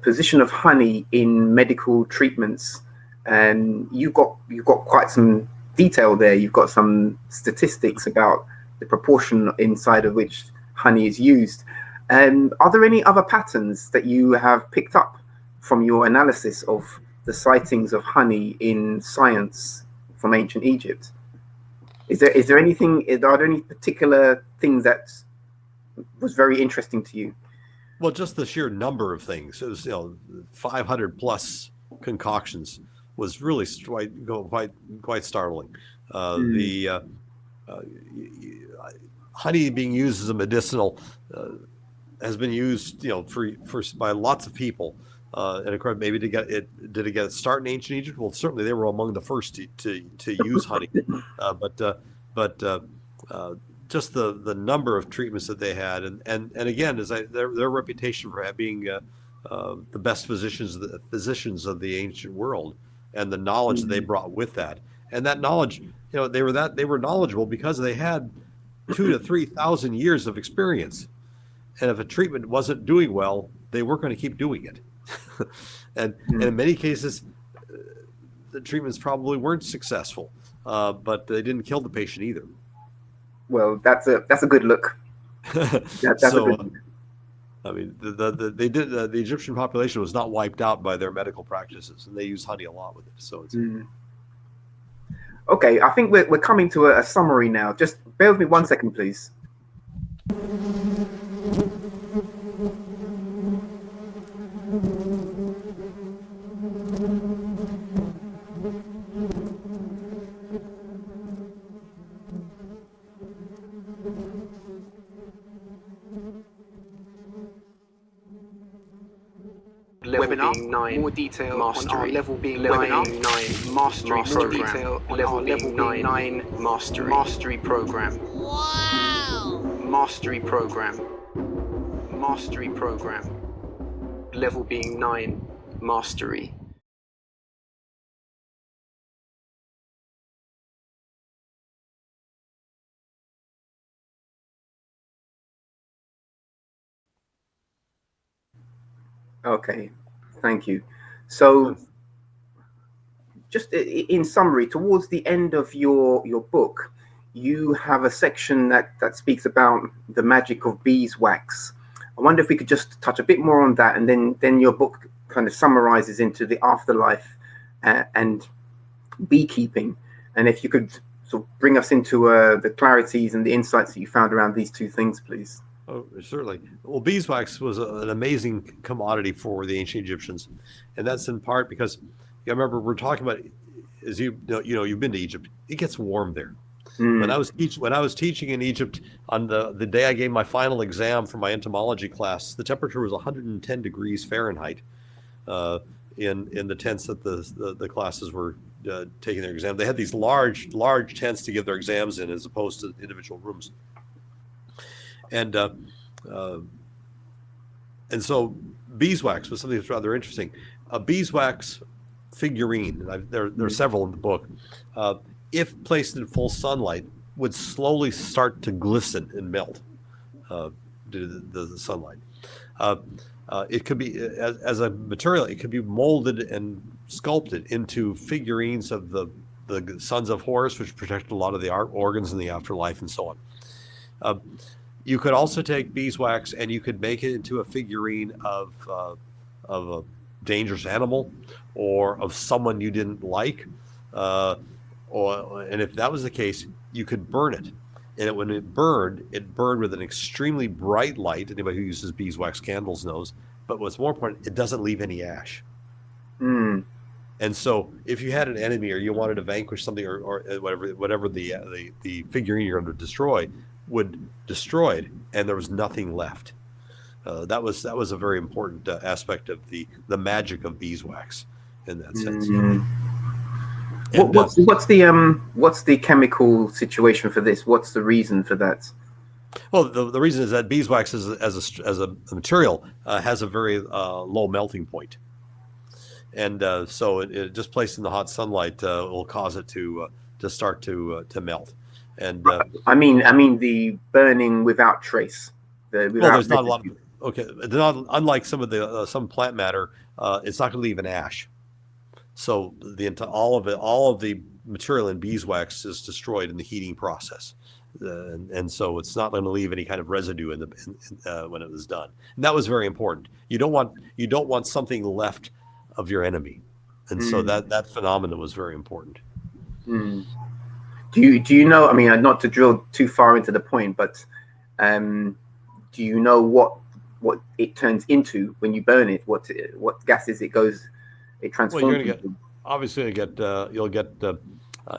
Speaker 2: position of honey in medical treatments, and you've got quite some detail there. You've got some statistics about the proportion inside of which honey is used. Are there any other patterns that you have picked up from your analysis of the sightings of honey in science from ancient Egypt? Are there any particular things that was very interesting to you?
Speaker 3: Well, just the sheer number of things. It was 500 plus concoctions was really quite startling. The honey being used as a medicinal has been used, by lots of people. And of course, maybe did it get its start in ancient Egypt? Well, certainly they were among the first to use honey. But just the number of treatments that they had, and again, their reputation for being the best physicians of the ancient world, and the knowledge that they brought with that, and that knowledge, they were knowledgeable because they had 2,000 to 3,000 years of experience, and if a treatment wasn't doing well, they weren't going to keep doing it, and in many cases, the treatments probably weren't successful, but they didn't kill the patient either.
Speaker 2: Well, that's a good look.
Speaker 3: I mean, the Egyptian population was not wiped out by their medical practices, and they use honey a lot with it. So it's
Speaker 2: okay. I think we're coming to a summary now. Just bear with me 1 second, please.
Speaker 1: Level being 9, more detail mastery. On our level being level 9, mastery program. Level being 9, mastery program. Wow! Mastery program. Level being 9, mastery.
Speaker 2: Okay, thank you. So, just in summary, towards the end of your book, you have a section that speaks about the magic of beeswax. I wonder if we could just touch a bit more on that, and then your book kind of summarizes into the afterlife and beekeeping. And if you could sort of bring us into the clarities and the insights that you found around these two things, please.
Speaker 3: Oh, certainly. Well, beeswax was an amazing commodity for the ancient Egyptians, and that's in part because I remember we're talking about, as you've been to Egypt. It gets warm there. When I was teaching in Egypt on the day I gave my final exam for my entomology class, the temperature was 110 degrees Fahrenheit in the tents that the classes were taking their exam. They had these large tents to give their exams in, as opposed to individual rooms. And so beeswax was something that's rather interesting. A beeswax figurine, there are several in the book, if placed in full sunlight, would slowly start to glisten and melt due to the sunlight. It could be as a material. It could be molded and sculpted into figurines of the sons of Horus, which protected a lot of the organs in the afterlife and so on. You could also take beeswax and you could make it into a figurine of a dangerous animal or of someone you didn't like. And if that was the case, you could burn it. And when it burned with an extremely bright light. Anybody who uses beeswax candles knows. But what's more important, it doesn't leave any ash.
Speaker 2: Mm.
Speaker 3: And so if you had an enemy or you wanted to vanquish something or whatever the figurine you're going to destroy would destroy it, and there was nothing left. That was a very important aspect of the magic of beeswax in that sense.
Speaker 2: Mm. What's the chemical situation for this? What's the reason for that?
Speaker 3: Well, the reason is that beeswax as a material has a very low melting point, and so it just placed in the hot sunlight will cause it to start to melt. And
Speaker 2: I mean the burning without trace.
Speaker 3: There's not a lot of unlike some of the some plant matter, it's not going to leave an ash. So all of the material in beeswax is destroyed in the heating process, and so it's not going to leave any kind of residue when it was done. And that was very important. You don't want something left of your enemy, and so that phenomenon was very important.
Speaker 2: Mm. Do you know? I mean, not to drill too far into the point, but do you know what it turns into when you burn it? What gases it transforms?
Speaker 3: Well, you'll get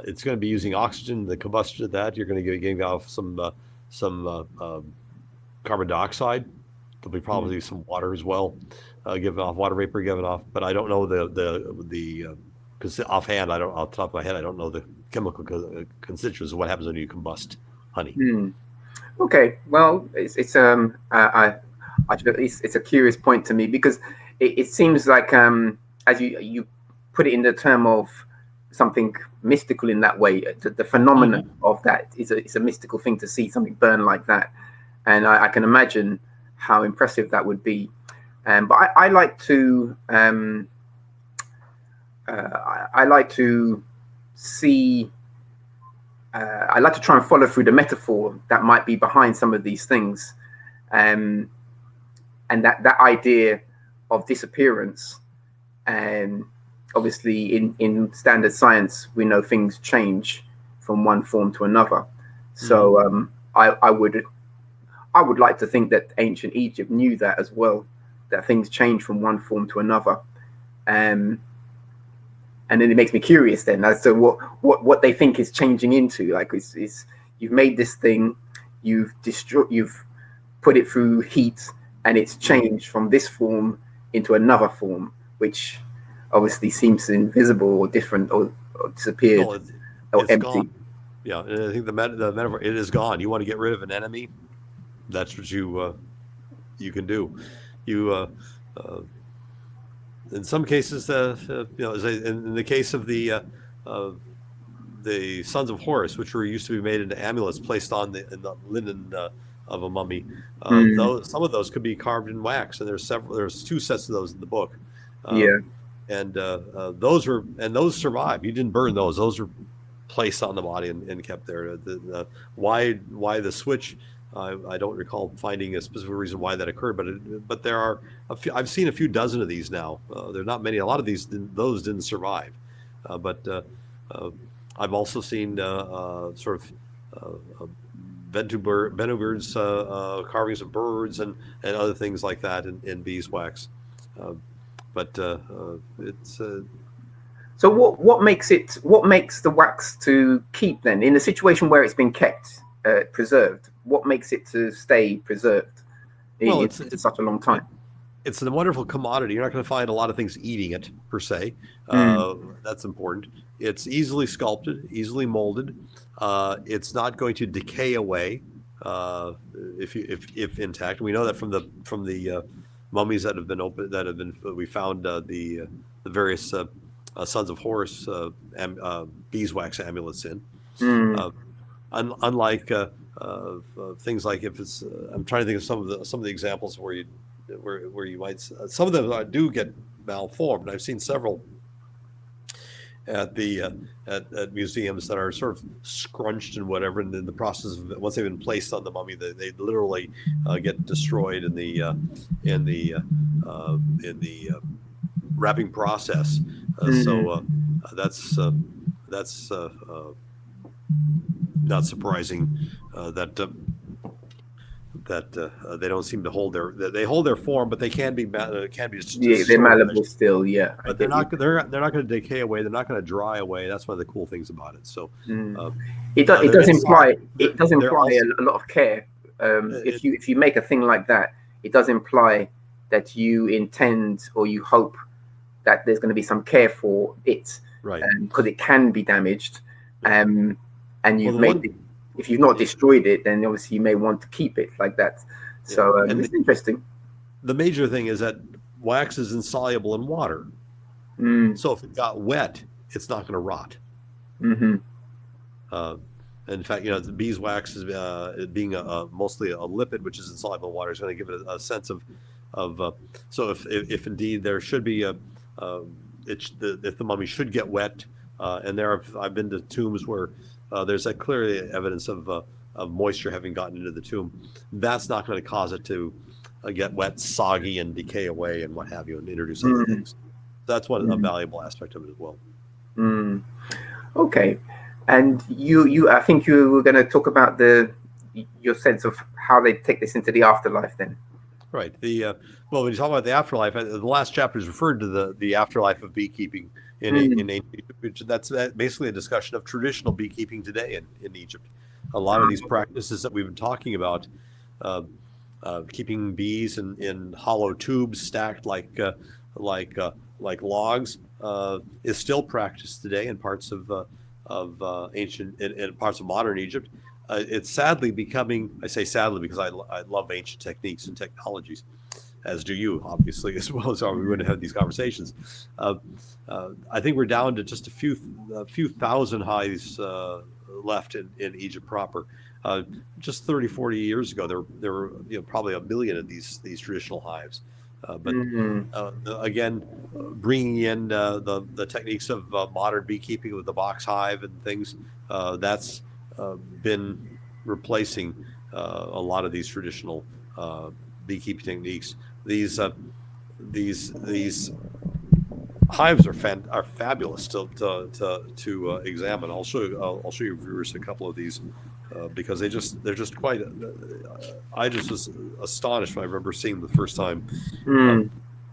Speaker 3: it's going to be using oxygen, the combustion of that. You're going to be getting off some carbon dioxide. There'll be probably some water as well, water vapor given off. But I don't know because offhand, off the top of my head, I don't know the chemical constituents of what happens when you combust honey.
Speaker 2: Okay, well, it's a curious point to me because it seems like as you put it in the term of something mystical in that way, the phenomenon of that is a mystical thing to see something burn like that, and I can imagine how impressive that would be. But I like to see. I like to try and follow through the metaphor that might be behind some of these things, and that idea of disappearance. And obviously, in standard science, we know things change from one form to another. So I would like to think that ancient Egypt knew that as well, that things change from one form to another. And then it makes me curious then as to what they think is changing into. Like, is you've made this thing, you've put it through heat, and it's changed from this form into another form, which obviously seems invisible or different or disappeared or empty.
Speaker 3: Gone. Yeah, and I think the metaphor, it is gone. You want to get rid of an enemy, that's what you can do. In some cases, in the case of the sons of Horus, which were used to be made into amulets placed in the linen of a mummy, some of those could be carved in wax, and there's two sets of those in the book. And those survived. You didn't burn those; those were placed on the body and kept there. Why the switch? I don't recall finding a specific reason why that occurred, but there are a few. I've seen a few dozen of these now. There are not many. A lot of those didn't survive, but I've also seen Bentu birds, carvings of birds, and other things like that in beeswax. But it's.
Speaker 2: So what makes the wax to keep then in a situation where it's been kept preserved? What makes it to stay preserved in such a long time?
Speaker 3: It's a wonderful commodity. You're not going to find a lot of things eating it per se. That's important. It's easily sculpted, easily molded. It's not going to decay away if intact. We know that from the mummies that have been we found the various sons of Horus beeswax amulets in. Unlike things like if it's, I'm trying to think of some of the examples where where you might, some of them do get malformed. I've seen several at the at museums that are sort of scrunched and whatever, and in the process of once they've been placed on the mummy, they literally get destroyed in the wrapping process. So that's not surprising that they don't seem to hold their form, but they can be destroyed.
Speaker 2: They're malleable still,
Speaker 3: but they're not going to decay away. They're not going to dry away. That's one of the cool things about it. So
Speaker 2: it does imply a lot of care. If you make a thing like that, it does imply that you intend or you hope that there's going to be some care for it,
Speaker 3: right?
Speaker 2: Because it can be damaged, and if you've not destroyed it, then obviously you may want to keep it like that. So it's interesting.
Speaker 3: The major thing is that wax is insoluble in water. So if it got wet, it's not going to rot. In fact, the beeswax is being mostly a lipid, which is insoluble in water, is going to give it a sense of. So if indeed there should be if the mummy should get wet, and I've been to tombs where there's clearly evidence of moisture having gotten into the tomb. That's not going to cause it to get wet, soggy, and decay away, and what have you, and introduce other things. That's a valuable aspect of it as well.
Speaker 2: Okay, and you I think you were going to talk about your sense of how they take this into the afterlife then.
Speaker 3: Right. Well, when you talk about the afterlife, the last chapter is referred to the afterlife of beekeeping in ancient Egypt. That's basically a discussion of traditional beekeeping today in Egypt. A lot of these practices that we've been talking about, keeping bees in hollow tubes stacked like logs, is still practiced today in parts of ancient in parts of modern Egypt. It's sadly becoming, I say sadly because I love ancient techniques and technologies, as do you, obviously, as well as we wouldn't have these conversations. I think we're down to just a few thousand hives left in Egypt proper. Just 30, 40 years ago, there were probably a million of these traditional hives. But again, bringing in the techniques of modern beekeeping with the box hive and things, that's been replacing a lot of these traditional beekeeping techniques. These hives are fabulous to examine. I'll show you viewers a couple of these because they're just quite. I just was astonished when I remember seeing them the first time.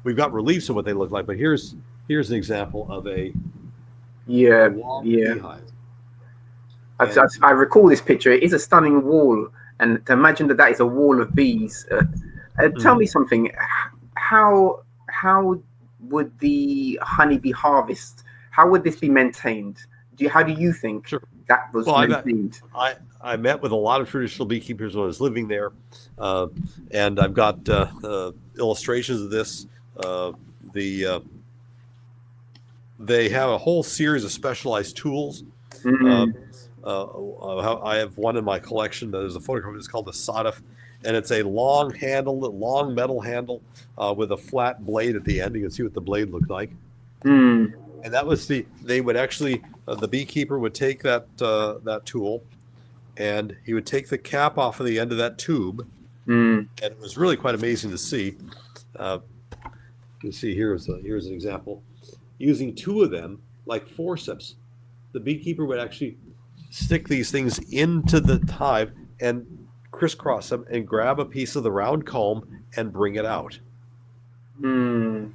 Speaker 3: We've got reliefs of what they look like, but here's an example of a beehive.
Speaker 2: I recall this picture. It is a stunning wall, and to imagine that is a wall of bees. Tell me something. How would the honeybee harvest? How would this be maintained? How do you think that was maintained?
Speaker 3: I met with a lot of traditional beekeepers when I was living there, and I've got illustrations of this. They have a whole series of specialized tools. I have one in my collection. There's a photograph. It's called the Sadaf, and it's a long metal handle with a flat blade at the end. You can see what the blade looked like. And that was they would actually, the beekeeper would take that tool, and he would take the cap off of the end of that tube, and it was really quite amazing to see. You can see here's an example. Using two of them like forceps, the beekeeper would actually stick these things into the hive and crisscross them and grab a piece of the round comb and bring it out. And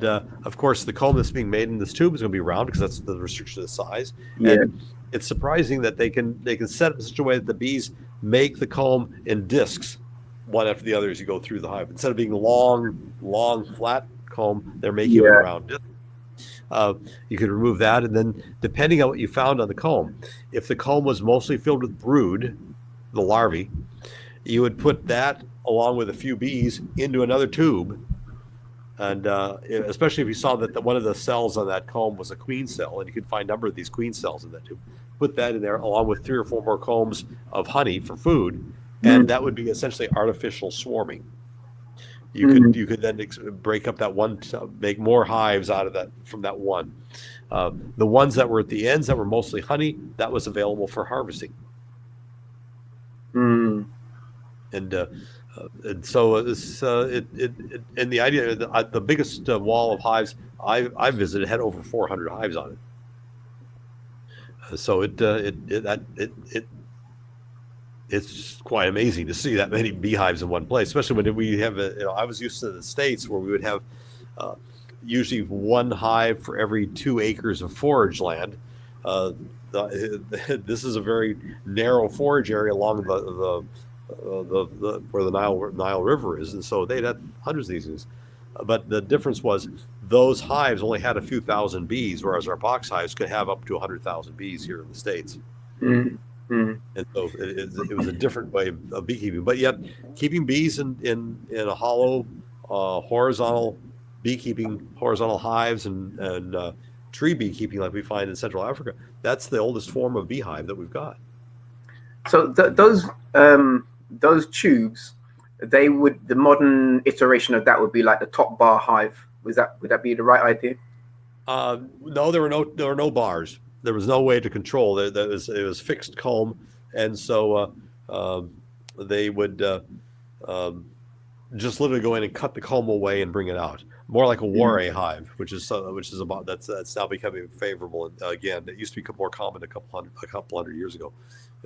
Speaker 3: of course, the comb that's being made in this tube is going to be round because that's the restriction of the size. And it's surprising that they can set it in such a way that the bees make the comb in discs, one after the other, as you go through the hive. Instead of being long, flat comb, they're making it around it. You could remove that, and then depending on what you found on the comb, if the comb was mostly filled with brood, the larvae, you would put that along with a few bees into another tube, and especially if you saw that one of the cells on that comb was a queen cell, and you could find a number of these queen cells in that tube, put that in there along with 3 or 4 more combs of honey for food, and that would be essentially artificial swarming. You could then break up that one, make more hives out of that from that one. The ones that were at the ends that were mostly honey, that was available for harvesting. And so this and the idea, the biggest wall of hives I visited had over 400 hives on it. So it's quite amazing to see that many beehives in one place, especially when we have I was used to the States where we would have usually one hive for every 2 acres of forage land. This is a very narrow forage area along the where the Nile River is, and so they'd had hundreds of these things. But the difference was those hives only had a few thousand bees, whereas our box hives could have up to 100,000 bees here in the States. And so it was a different way of beekeeping. But yet, keeping bees in a hollow, horizontal beekeeping, horizontal hives, and tree beekeeping like we find in Central Africa, that's the oldest form of beehive that we've got.
Speaker 2: So those tubes, the modern iteration of that would be like the top bar hive. Would that be the right idea?
Speaker 3: No, there were no bars. There was no way to control. It was fixed comb, and so they would just literally go in and cut the comb away and bring it out. More like a Warre hive, which is about that's now becoming favorable again. It used to be more common a couple hundred years ago,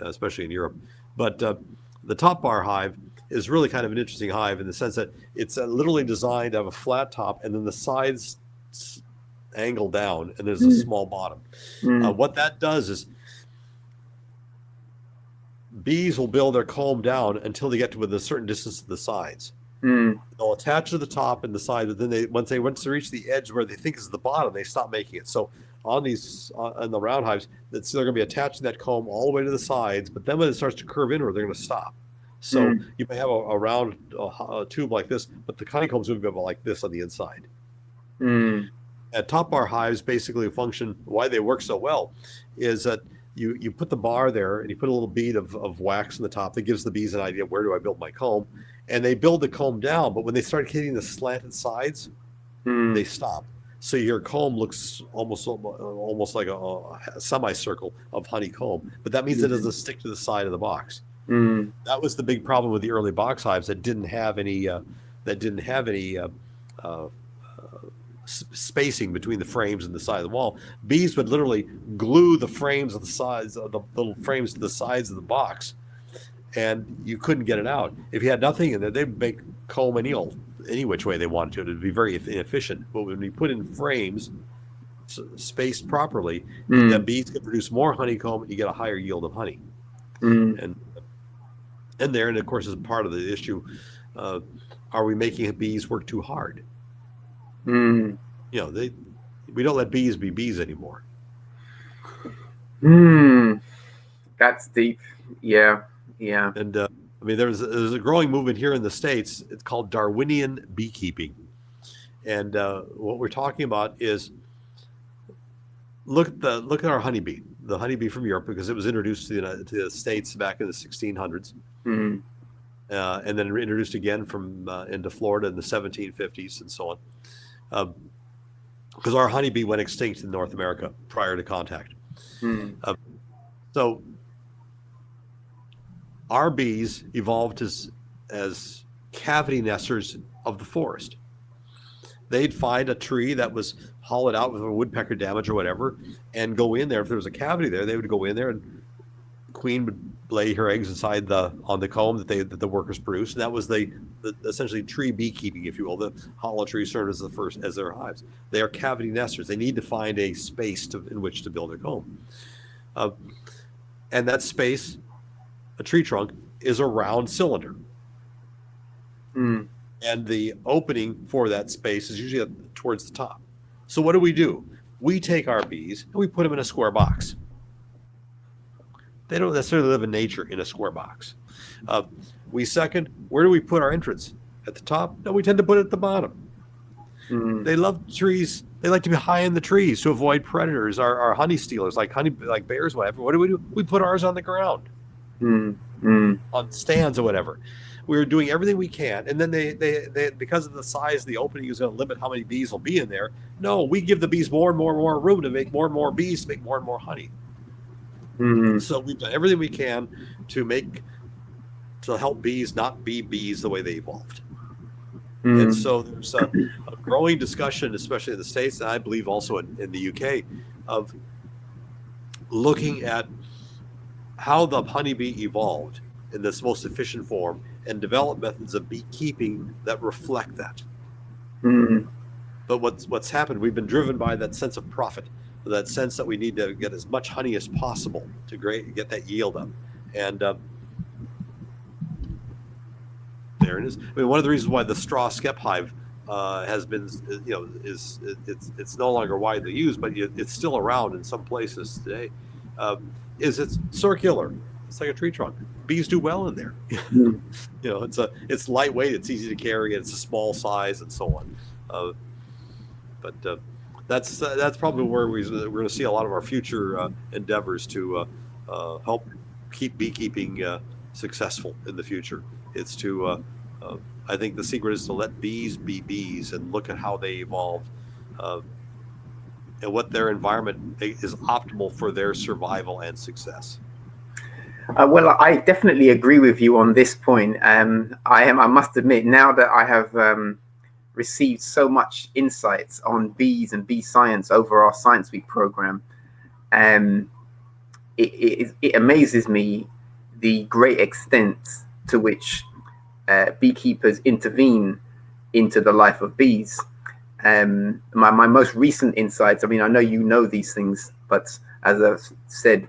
Speaker 3: especially in Europe. But the top bar hive is really kind of an interesting hive in the sense that it's literally designed to have a flat top and then the sides angle down and there's a small bottom. What that does is bees will build their comb down until they get to within a certain distance to the sides. They'll attach to the top and the side, but then once they reach the edge where they think is the bottom, they stop making it. So on the round hives, they're going to be attaching that comb all the way to the sides, but then when it starts to curve inward, they're going to stop. So you may have a round tube like this, but the honeycomb's going to be about like this on the inside. And top bar hives basically function, why they work so well, is that you put the bar there and you put a little bead of wax in the top that gives the bees an idea, where do I build my comb? And they build the comb down, but when they start hitting the slanted sides, they stop. So your comb looks almost like a semicircle of honeycomb, but that means it doesn't stick to the side of the box. That was the big problem with the early box hives that didn't have any spacing between the frames and the side of the wall. Bees would literally glue the frames of the sides of the little frames to the sides of the box, and you couldn't get it out. If you had nothing in there, they'd make comb any which way they wanted to. It'd be very inefficient. But when you put in frames spaced properly, the bees can produce more honeycomb and you get a higher yield of honey. And of course, is part of the issue. Are we making bees work too hard? We don't let bees be bees anymore.
Speaker 2: That's deep. Yeah.
Speaker 3: And there's a growing movement here in the States. It's called Darwinian beekeeping, and what we're talking about is look at our honeybee, the honeybee from Europe, because it was introduced to the States back in the 1600s, and then introduced again into Florida in the 1750s and so on. Because our honeybee went extinct in North America prior to contact. So our bees evolved as cavity nesters of the forest. They'd find a tree that was hollowed out with a woodpecker damage or whatever, and go in there. If there was a cavity there, they would go in there, and the queen would lay her eggs inside on the comb that the workers produced. And that was the essentially tree beekeeping, if you will. The hollow tree served as their hives. They are cavity nesters. They need to find a space in which to build their comb, and that space, a tree trunk, is a round cylinder. And the opening for that space is usually towards the top. So what do? We take our bees and we put them in a square box. They don't necessarily live in nature in a square box. Where do we put our entrance? At the top? No, we tend to put it at the bottom. They love trees. They like to be high in the trees to avoid predators, our honey stealers, like bears, whatever. What do? We put ours on the ground, on stands or whatever. we're doing everything we can, and then they because of the size of the opening is going to limit how many bees will be in there. No, we give the bees more and more room to make more and more bees, to make more and more honey. So we've done everything we can to help bees not be bees the way they evolved. And so there's a growing discussion, especially in the States, and I believe also in the UK, of looking at how the honeybee evolved in this most efficient form and develop methods of beekeeping that reflect that. But what's happened, we've been driven by that sense of profit, that sense that we need to get as much honey as possible to get that yield up. And there it is. I mean, one of the reasons why the straw skep hive has been, it's no longer widely used, but it's still around in some places today. Is it's circular. It's like a tree trunk. Bees do well in there. It's lightweight. It's easy to carry. It's a small size, and so on. But that's probably where we're going to see a lot of our future endeavors to help keep beekeeping successful in the future. It's to I think the secret is to let bees be bees and look at how they evolved and what their environment is optimal for their survival and success.
Speaker 2: Well, I definitely agree with you on this point. I must admit, now that I have received so much insights on bees and bee science over our Science Week program, it amazes me the great extent to which beekeepers intervene into the life of bees. My most recent insights, I mean, I know you know these things, but as I've said,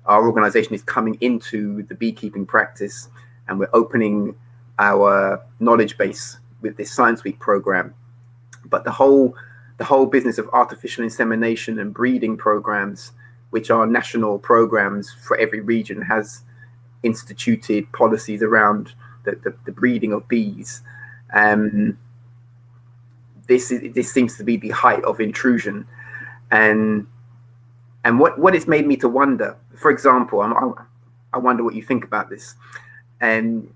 Speaker 2: our organization is coming into the beekeeping practice, and we're opening our knowledge base with this Science Week program. But the whole business of artificial insemination and breeding programs, which are national programs for every region, has instituted policies around the breeding of bees. This seems to be the height of intrusion, and what it's made me to wonder. For example, I wonder what you think about this. And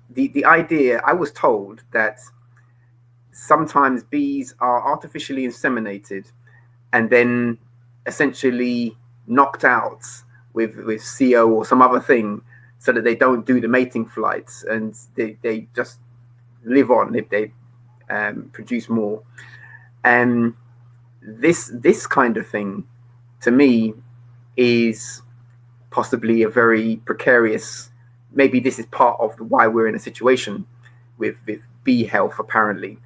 Speaker 2: the idea, I was told that sometimes bees are artificially inseminated and then essentially knocked out with CO or some other thing, so that they don't do the mating flights and they just live on if they produce more. And this kind of thing, to me, is possibly a very precarious. Maybe this is part of why we're in a situation with bee health, apparently.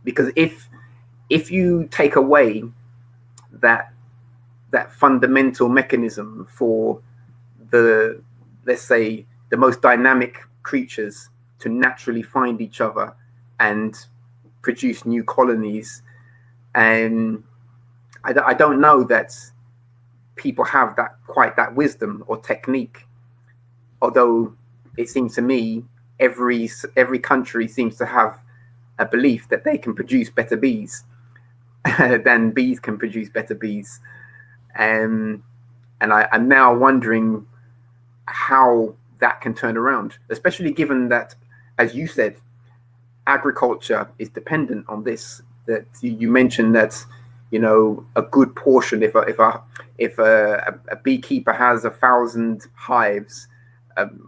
Speaker 2: Because if you take away that fundamental mechanism for let's say the most dynamic creatures to naturally find each other and produce new colonies, and I don't know that people have quite that wisdom or technique, although it seems to me every country seems to have a belief that they can produce better bees than bees can produce better bees. And I'm now wondering how that can turn around, especially given that, as you said, agriculture is dependent on this. That you mentioned that, a good portion, if a beekeeper has 1,000 hives,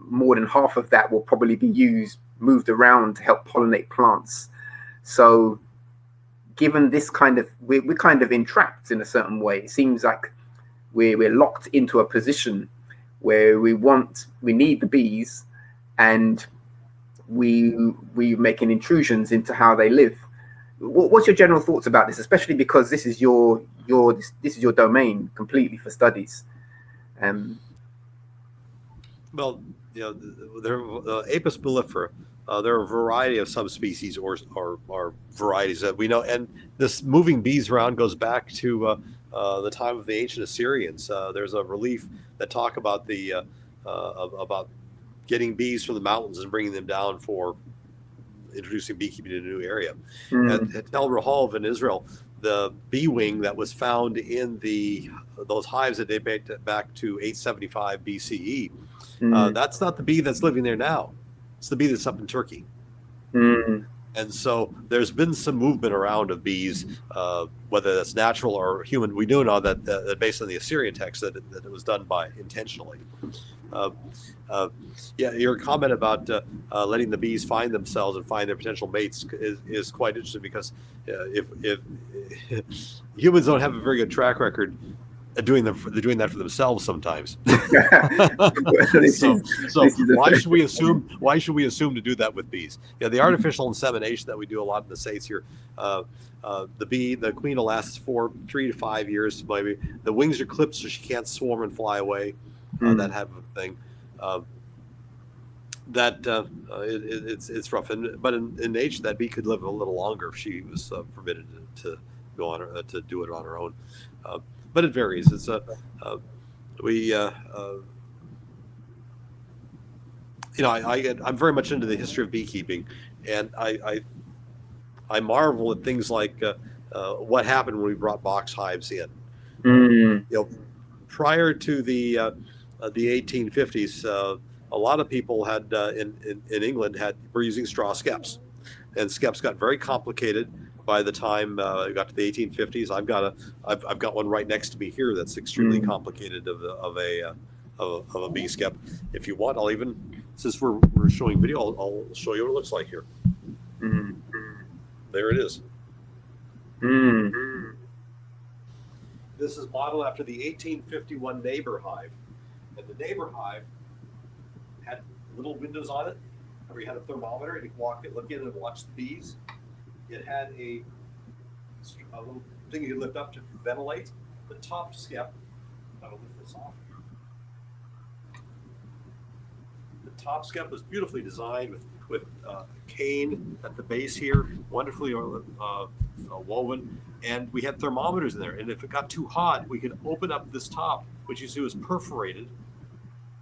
Speaker 2: more than half of that will probably be moved around to help pollinate plants. So given this we're kind of entrapped in a certain way. It seems like we're locked into a position where we need the bees, and we making intrusions into how they live. What's your general thoughts about this, especially because this is your domain completely for studies?
Speaker 3: Well, they're Apis mellifera. There are a variety of subspecies or varieties that we know, and this moving bees around goes back to the time of the ancient Assyrians. There's a relief that talk about about getting bees from the mountains and bringing them down for introducing beekeeping in a new area. At Tel Rehav in Israel, the bee wing that was found in those hives that date back to 875 BCE. That's not the bee that's living there now. It's the bee that's up in Turkey. And so there's been some movement around of bees, whether that's natural or human. We do know that based on the Assyrian text that it was done intentionally. Your comment about letting the bees find themselves and find their potential mates is quite interesting, because if humans don't have a very good track record they're doing that for themselves sometimes. so why should we assume to do that with bees? Yeah, the artificial insemination that we do a lot in the States here, the queen will last for 3 to 5 years, maybe. The wings are clipped so she can't swarm and fly away, that type of thing. It's rough, but in nature that bee could live a little longer if she was permitted to go on to do it on her own. But it varies. It's I'm very much into the history of beekeeping, and I marvel at things like what happened when we brought box hives in. Prior to the 1850s, a lot of people had in England were using straw skeps, and skeps got very complicated. By the time I got to the 1850s, I've got one right next to me here that's extremely complicated of a bee skep. If you want, I'll even, since we're showing video, I'll show you what it looks like here. There it is. This is modeled after the 1851 neighbor hive, and the neighbor hive had little windows on it where you had a thermometer and you could look in and watch the bees. It had a little thing you could lift up to ventilate. The top skep, I'll lift this off. The top skep was beautifully designed with cane at the base here, wonderfully woven, and we had thermometers in there. And if it got too hot, we could open up this top, which you see was perforated,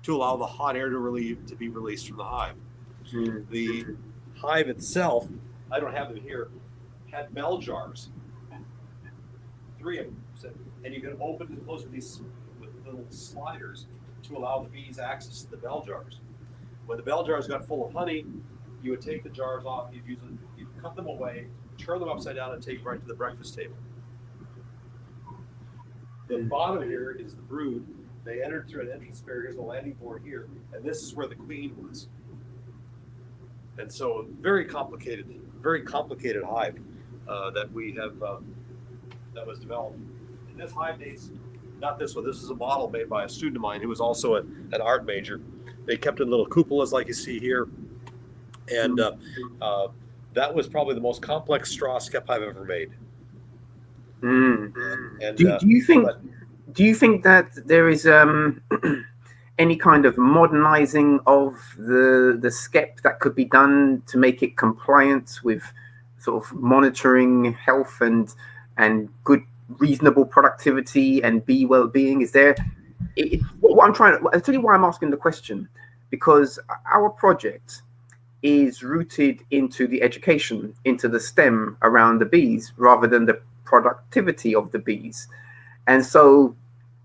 Speaker 3: to allow the hot air to be released from the hive. The hive itself, I don't have them here, had bell jars, 3 of them, and you could open and close with these little sliders to allow the bees access to the bell jars. When the bell jars got full of honey, you would take the jars off, you'd cut them away, turn them upside down, and take them right to the breakfast table. The bottom here is the brood. They entered through an entrance barrier. Here's the landing board here, and this is where the queen was. And so, very complicated hive that we have that was developed. And this hive dates, not this one. This is a model made by a student of mine who was also an art major. They kept in little cupolas like you see here, and that was probably the most complex straw skep hive ever made. And,
Speaker 2: do you think that there is any kind of modernizing of the skep that could be done to make it compliant with sort of monitoring health and good reasonable productivity and bee well-being? Is there I'll tell you why I'm asking the question, because our project is rooted into the education, into the STEM around the bees rather than the productivity of the bees. And so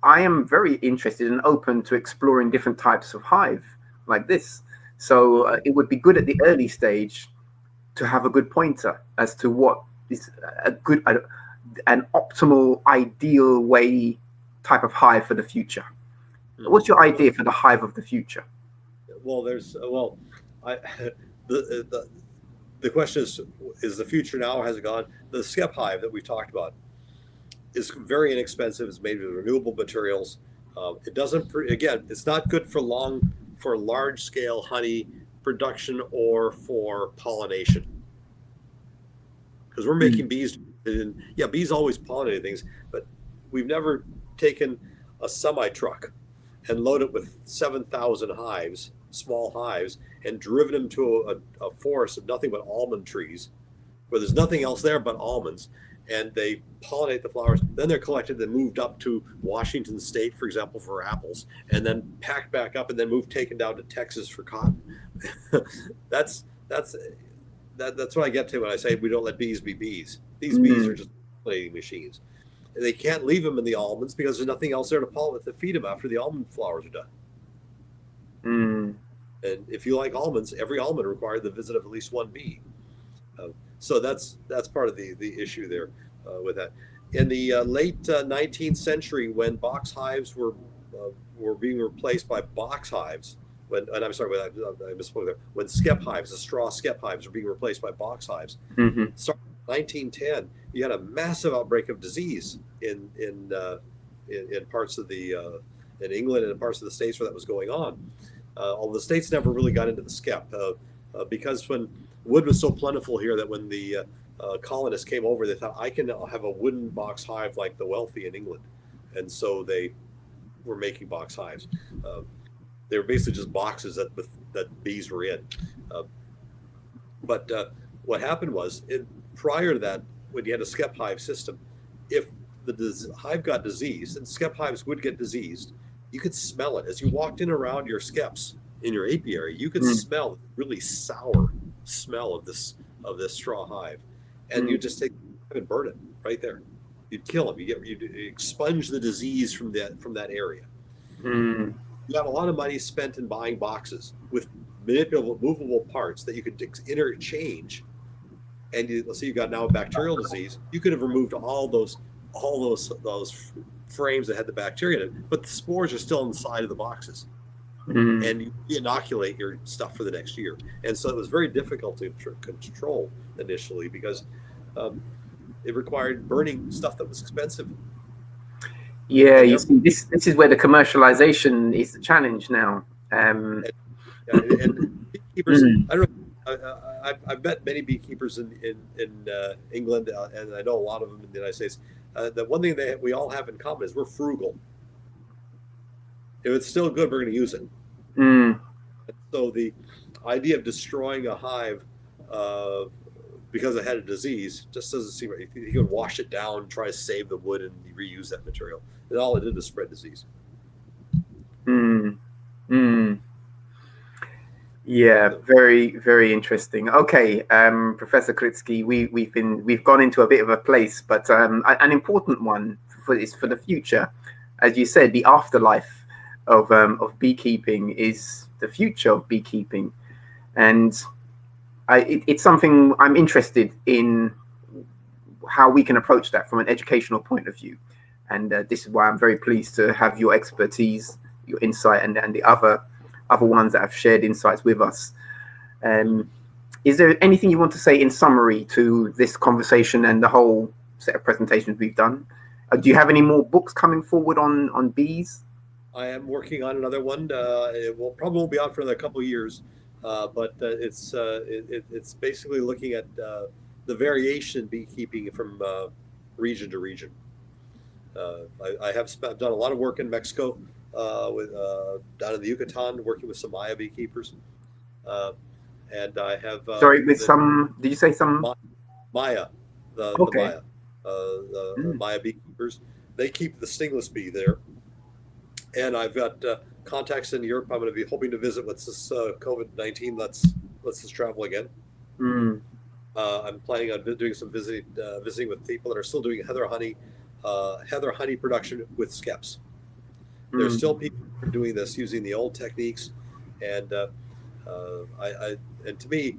Speaker 2: I am very interested and open to exploring different types of hive like this. So it would be good at the early stage to have a good pointer as to what is an optimal, ideal way type of hive for the future. What's your idea for the hive of the future?
Speaker 3: Well, the question is the future now or has it gone? The skep hive that we've talked about is very inexpensive. It's made with renewable materials. It doesn't, again, it's not good for large scale honey production or for pollination. Because we're making bees, and bees always pollinate things, but we've never taken a semi truck and loaded it with 7,000 hives, small hives, and driven them to a forest of nothing but almond trees, where there's nothing else there but almonds, and they pollinate the flowers. Then they're collected and moved up to Washington State, for example, for apples, and then packed back up and then taken down to Texas for cotton. That's what I get to when I say we don't let bees be bees. These bees are just pollinating machines. And they can't leave them in the almonds because there's nothing else there to feed them after the almond flowers are done. And if you like almonds, every almond required the visit of at least one bee. So that's part of the issue there with that. In the late 19th century, when box hives were being replaced by box hives, I misspoke there. When skep hives, the straw skep hives, were being replaced by box hives. Starting in 1910, you had a massive outbreak of disease in parts of in England and in parts of the States where that was going on. Although the States never really got into the skep because when wood was so plentiful here that when the colonists came over, they thought, I can have a wooden box hive like the wealthy in England, and so they were making box hives. They were basically just boxes that bees were in. But what happened was, prior to that, when you had a skep hive system, if the hive got diseased, and skep hives would get diseased, you could smell it. As you walked in around your skeps in your apiary, you could smell the really sour smell of this straw hive. And you just take and burn it right there. You'd kill them. You'd expunge the disease from that area. You got a lot of money spent in buying boxes with movable parts that you could interchange. And let's say you got now a bacterial disease, you could have removed all those frames that had the bacteria in it, but the spores are still inside of the boxes. And you inoculate your stuff for the next year. And so it was very difficult to control initially because it required burning stuff that was expensive.
Speaker 2: Yeah, you see, this is where the commercialization is the challenge now. And
Speaker 3: beekeepers, I don't know, I've met many beekeepers in England, and I know a lot of them in the United States. The one thing we all have in common is we're frugal. If it's still good, we're going to use it. So the idea of destroying a hive because it had a disease just doesn't seem right. You can wash it down, try to save the wood, and reuse that material. And all it did was spread disease.
Speaker 2: Yeah, very, very interesting. Okay, Professor Kritsky, we've gone into a bit of a place, but an important one for the future. As you said, the afterlife of beekeeping is the future of beekeeping, and it's something I'm interested in how we can approach that from an educational point of view. And this is why I'm very pleased to have your expertise, your insight, and the other ones that have shared insights with us. Is there anything you want to say in summary to this conversation and the whole set of presentations we've done? Do you have any more books coming forward on bees?
Speaker 3: I am working on another one. It probably won't be out for another couple of years, but it's basically looking at the variation in beekeeping from region to region. I've done a lot of work in Mexico with down in the Yucatan, working with some Maya beekeepers, and I have
Speaker 2: did you say some
Speaker 3: Maya? The Maya beekeepers. They keep the stingless bee there, and I've got contacts in Europe. I'm going to be hoping to visit once this COVID-19 lets us travel again. I'm planning on doing some visiting with people that are still doing heather honey production with skeps. There's still people who are doing this using the old techniques, and and to me,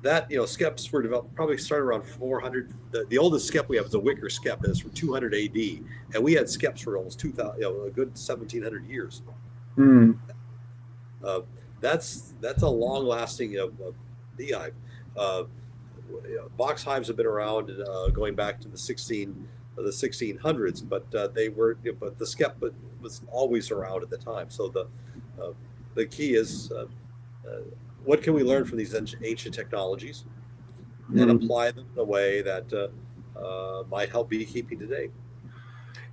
Speaker 3: that skeps were developed probably started around 400. The oldest skep we have is a wicker skep, and it's from 200 AD, and we had skeps for almost 2,000, a good 1,700 years. That's a long-lasting beehive. Box hives have been around going back to the 1600s, but but the skep was always around at the time. So the key is what can we learn from these ancient technologies and apply them in a way that might help beekeeping today.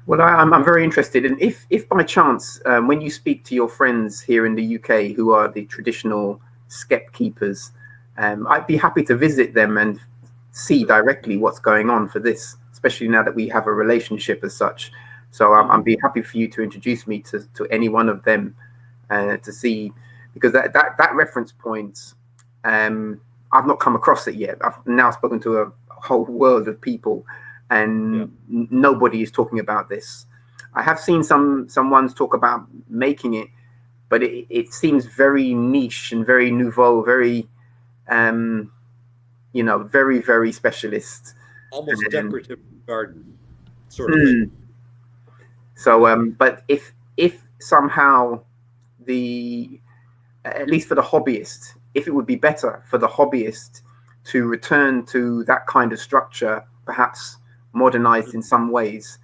Speaker 2: Well, I'm very interested, and if by chance when you speak to your friends here in the UK who are the traditional skep keepers, I'd be happy to visit them and see directly what's going on for this, especially now that we have a relationship as such. So I'd be happy for you to introduce me to any one of them to see, because that reference point, I've not come across it yet. I've now spoken to a whole world of people and nobody is talking about this. I have seen some ones talk about making it, but it seems very niche and very nouveau, very very, very specialist.
Speaker 3: Almost decorative garden sort of thing.
Speaker 2: So, but if somehow at least for the hobbyist, if it would be better for the hobbyist to return to that kind of structure, perhaps modernized in some ways,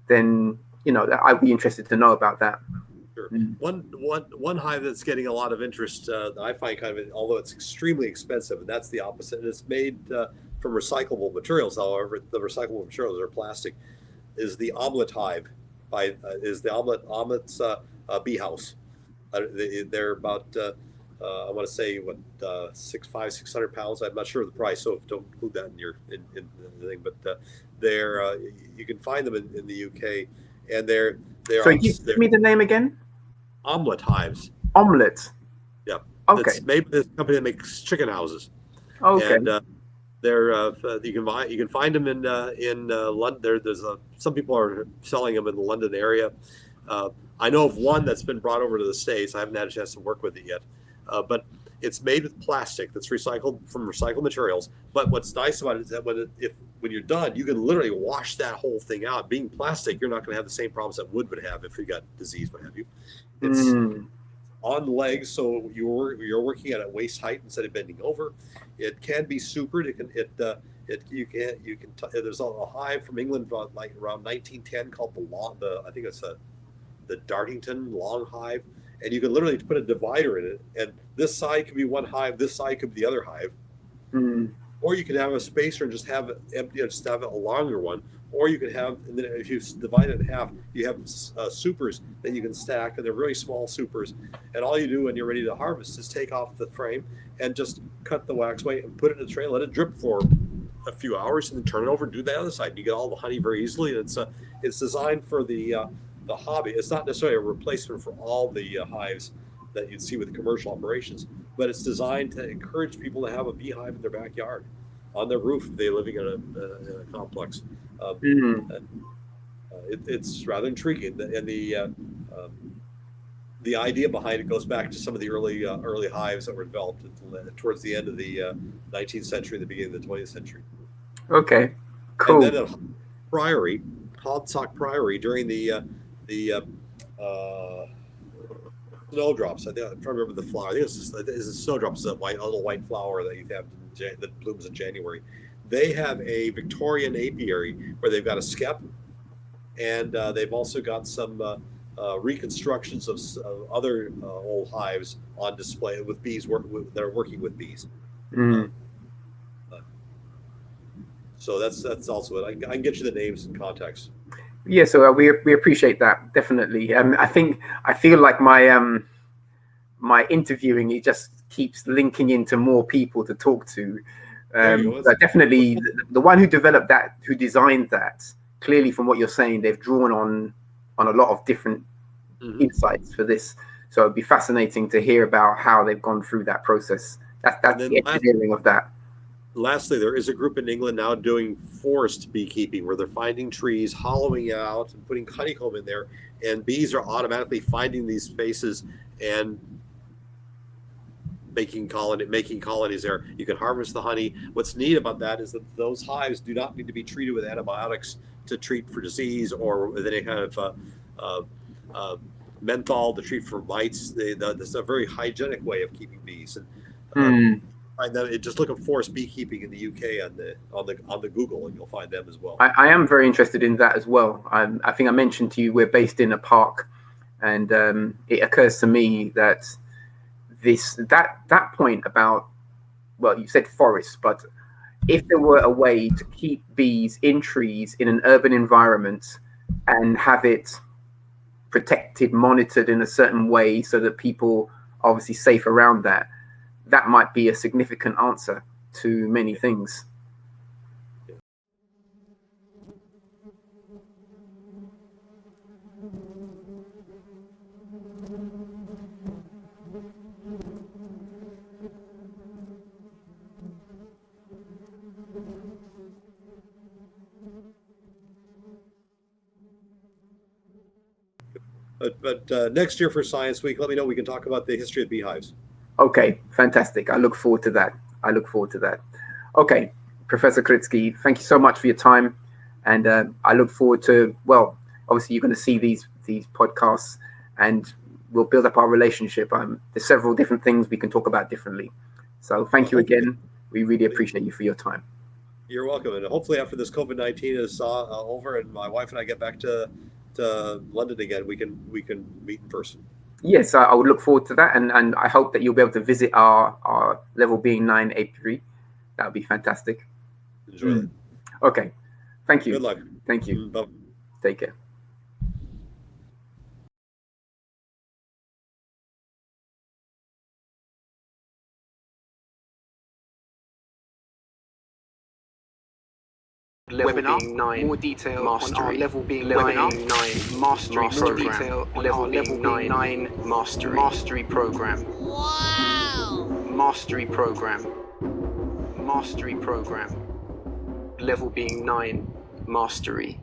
Speaker 2: then I'd be interested to know about that.
Speaker 3: Sure. One hive that's getting a lot of interest that I find kind of, although it's extremely expensive, and that's the opposite. And it's made from recyclable materials. However, the recyclable materials are plastic. Is the omelet hive is the omelet's bee house. They're about I want to say 600 pounds. I'm not sure of the price, so don't include that in the thing. But they're you can find them in the UK, and they're.
Speaker 2: So give me the name again.
Speaker 3: Omelet hives.
Speaker 2: Omelet.
Speaker 3: Yeah.
Speaker 2: Okay.
Speaker 3: It's made by this company that makes chicken houses.
Speaker 2: Okay.
Speaker 3: And they're you can find them in London. There's some people are selling them in the London area. I know of one that's been brought over to the States. I haven't had a chance to work with it yet, but it's made with plastic that's recycled from recycled materials. But what's nice about it is that when you're done, you can literally wash that whole thing out. Being plastic, you're not going to have the same problems that wood would have if you got disease, what have you. It's on legs, so you're working at a waist height instead of bending over. It can be supered. There's a hive from England like around 1910 called the Dartington long hive, and you can literally put a divider in it, and this side could be one hive, this side could be the other hive, or you can have a spacer and just have it empty, just have a longer one, or you can have, and then if you divide it in half, you have supers that you can stack, and they're really small supers, and all you do when you're ready to harvest is take off the frame and just cut the waxway and put it in the tray, let it drip for a few hours, and then turn it over and do the other side, and you get all the honey very easily. And it's designed for the hobby. It's not necessarily a replacement for all the hives that you'd see with commercial operations, but it's designed to encourage people to have a beehive in their backyard, on their roof if they're living in a complex. It's rather intriguing, and the idea behind it goes back to some of the early hives that were developed towards the end of the 19th century, the beginning of the 20th century.
Speaker 2: Okay, cool.
Speaker 3: And then at Priory, Hoddsock Priory, during the snowdrops. I'm trying to remember the flower. I think it's a snowdrop. It's a little white flower that you have that blooms in January. They have a Victorian apiary where they've got a skep, and they've also got some reconstructions of other old hives on display with bees that are working with bees. So that's also it. I can get you the names and contacts.
Speaker 2: Yeah, so we appreciate that, definitely. I feel like my my interviewing, it just keeps linking into more people to talk to. But definitely the one who developed that, who designed that, clearly from what you're saying, they've drawn on a lot of different insights for this. So it'd be fascinating to hear about how they've gone through that process. That's the engineering of that.
Speaker 3: Lastly, there is a group in England now doing forest beekeeping where they're finding trees, hollowing out, and putting honeycomb in there, and bees are automatically finding these spaces and making colonies there. You can harvest the honey. What's neat about that is that those hives do not need to be treated with antibiotics to treat for disease or with any kind of menthol to treat for mites. That's a very hygienic way of keeping bees. And find them. Just look at forest beekeeping in the UK on the Google, and you'll find them as well.
Speaker 2: I am very interested in that as well. I think I mentioned to you we're based in a park, and it occurs to me that that point about, well, you said forest, but if there were a way to keep bees in trees in an urban environment and have it protected, monitored in a certain way so that people are obviously safe around that, that might be a significant answer to many things.
Speaker 3: But next year for Science Week, let me know. We can talk about the history of beehives.
Speaker 2: Okay, fantastic. I look forward to that. Okay, Professor Kritsky, thank you so much for your time. And I look forward to, well, obviously you're going to see these podcasts and we'll build up our relationship. There's several different things we can talk about differently. So thank you again. We really appreciate you for your time.
Speaker 3: You're welcome. And hopefully after this COVID-19 is over and my wife and I get back to London again, we can meet in person.
Speaker 2: Yes, I would look forward to that. And I hope that you'll be able to visit our level being 9 apiary. That would be fantastic.
Speaker 3: Enjoy it.
Speaker 2: Okay. Thank you.
Speaker 3: Good luck.
Speaker 2: Thank you.
Speaker 3: Bye.
Speaker 2: Take care.
Speaker 1: Webinar being 9, more detail mastery, on our level being webinar 9 mastery program, level being 9 mastery program. Wow! Mastery program, level being 9 mastery.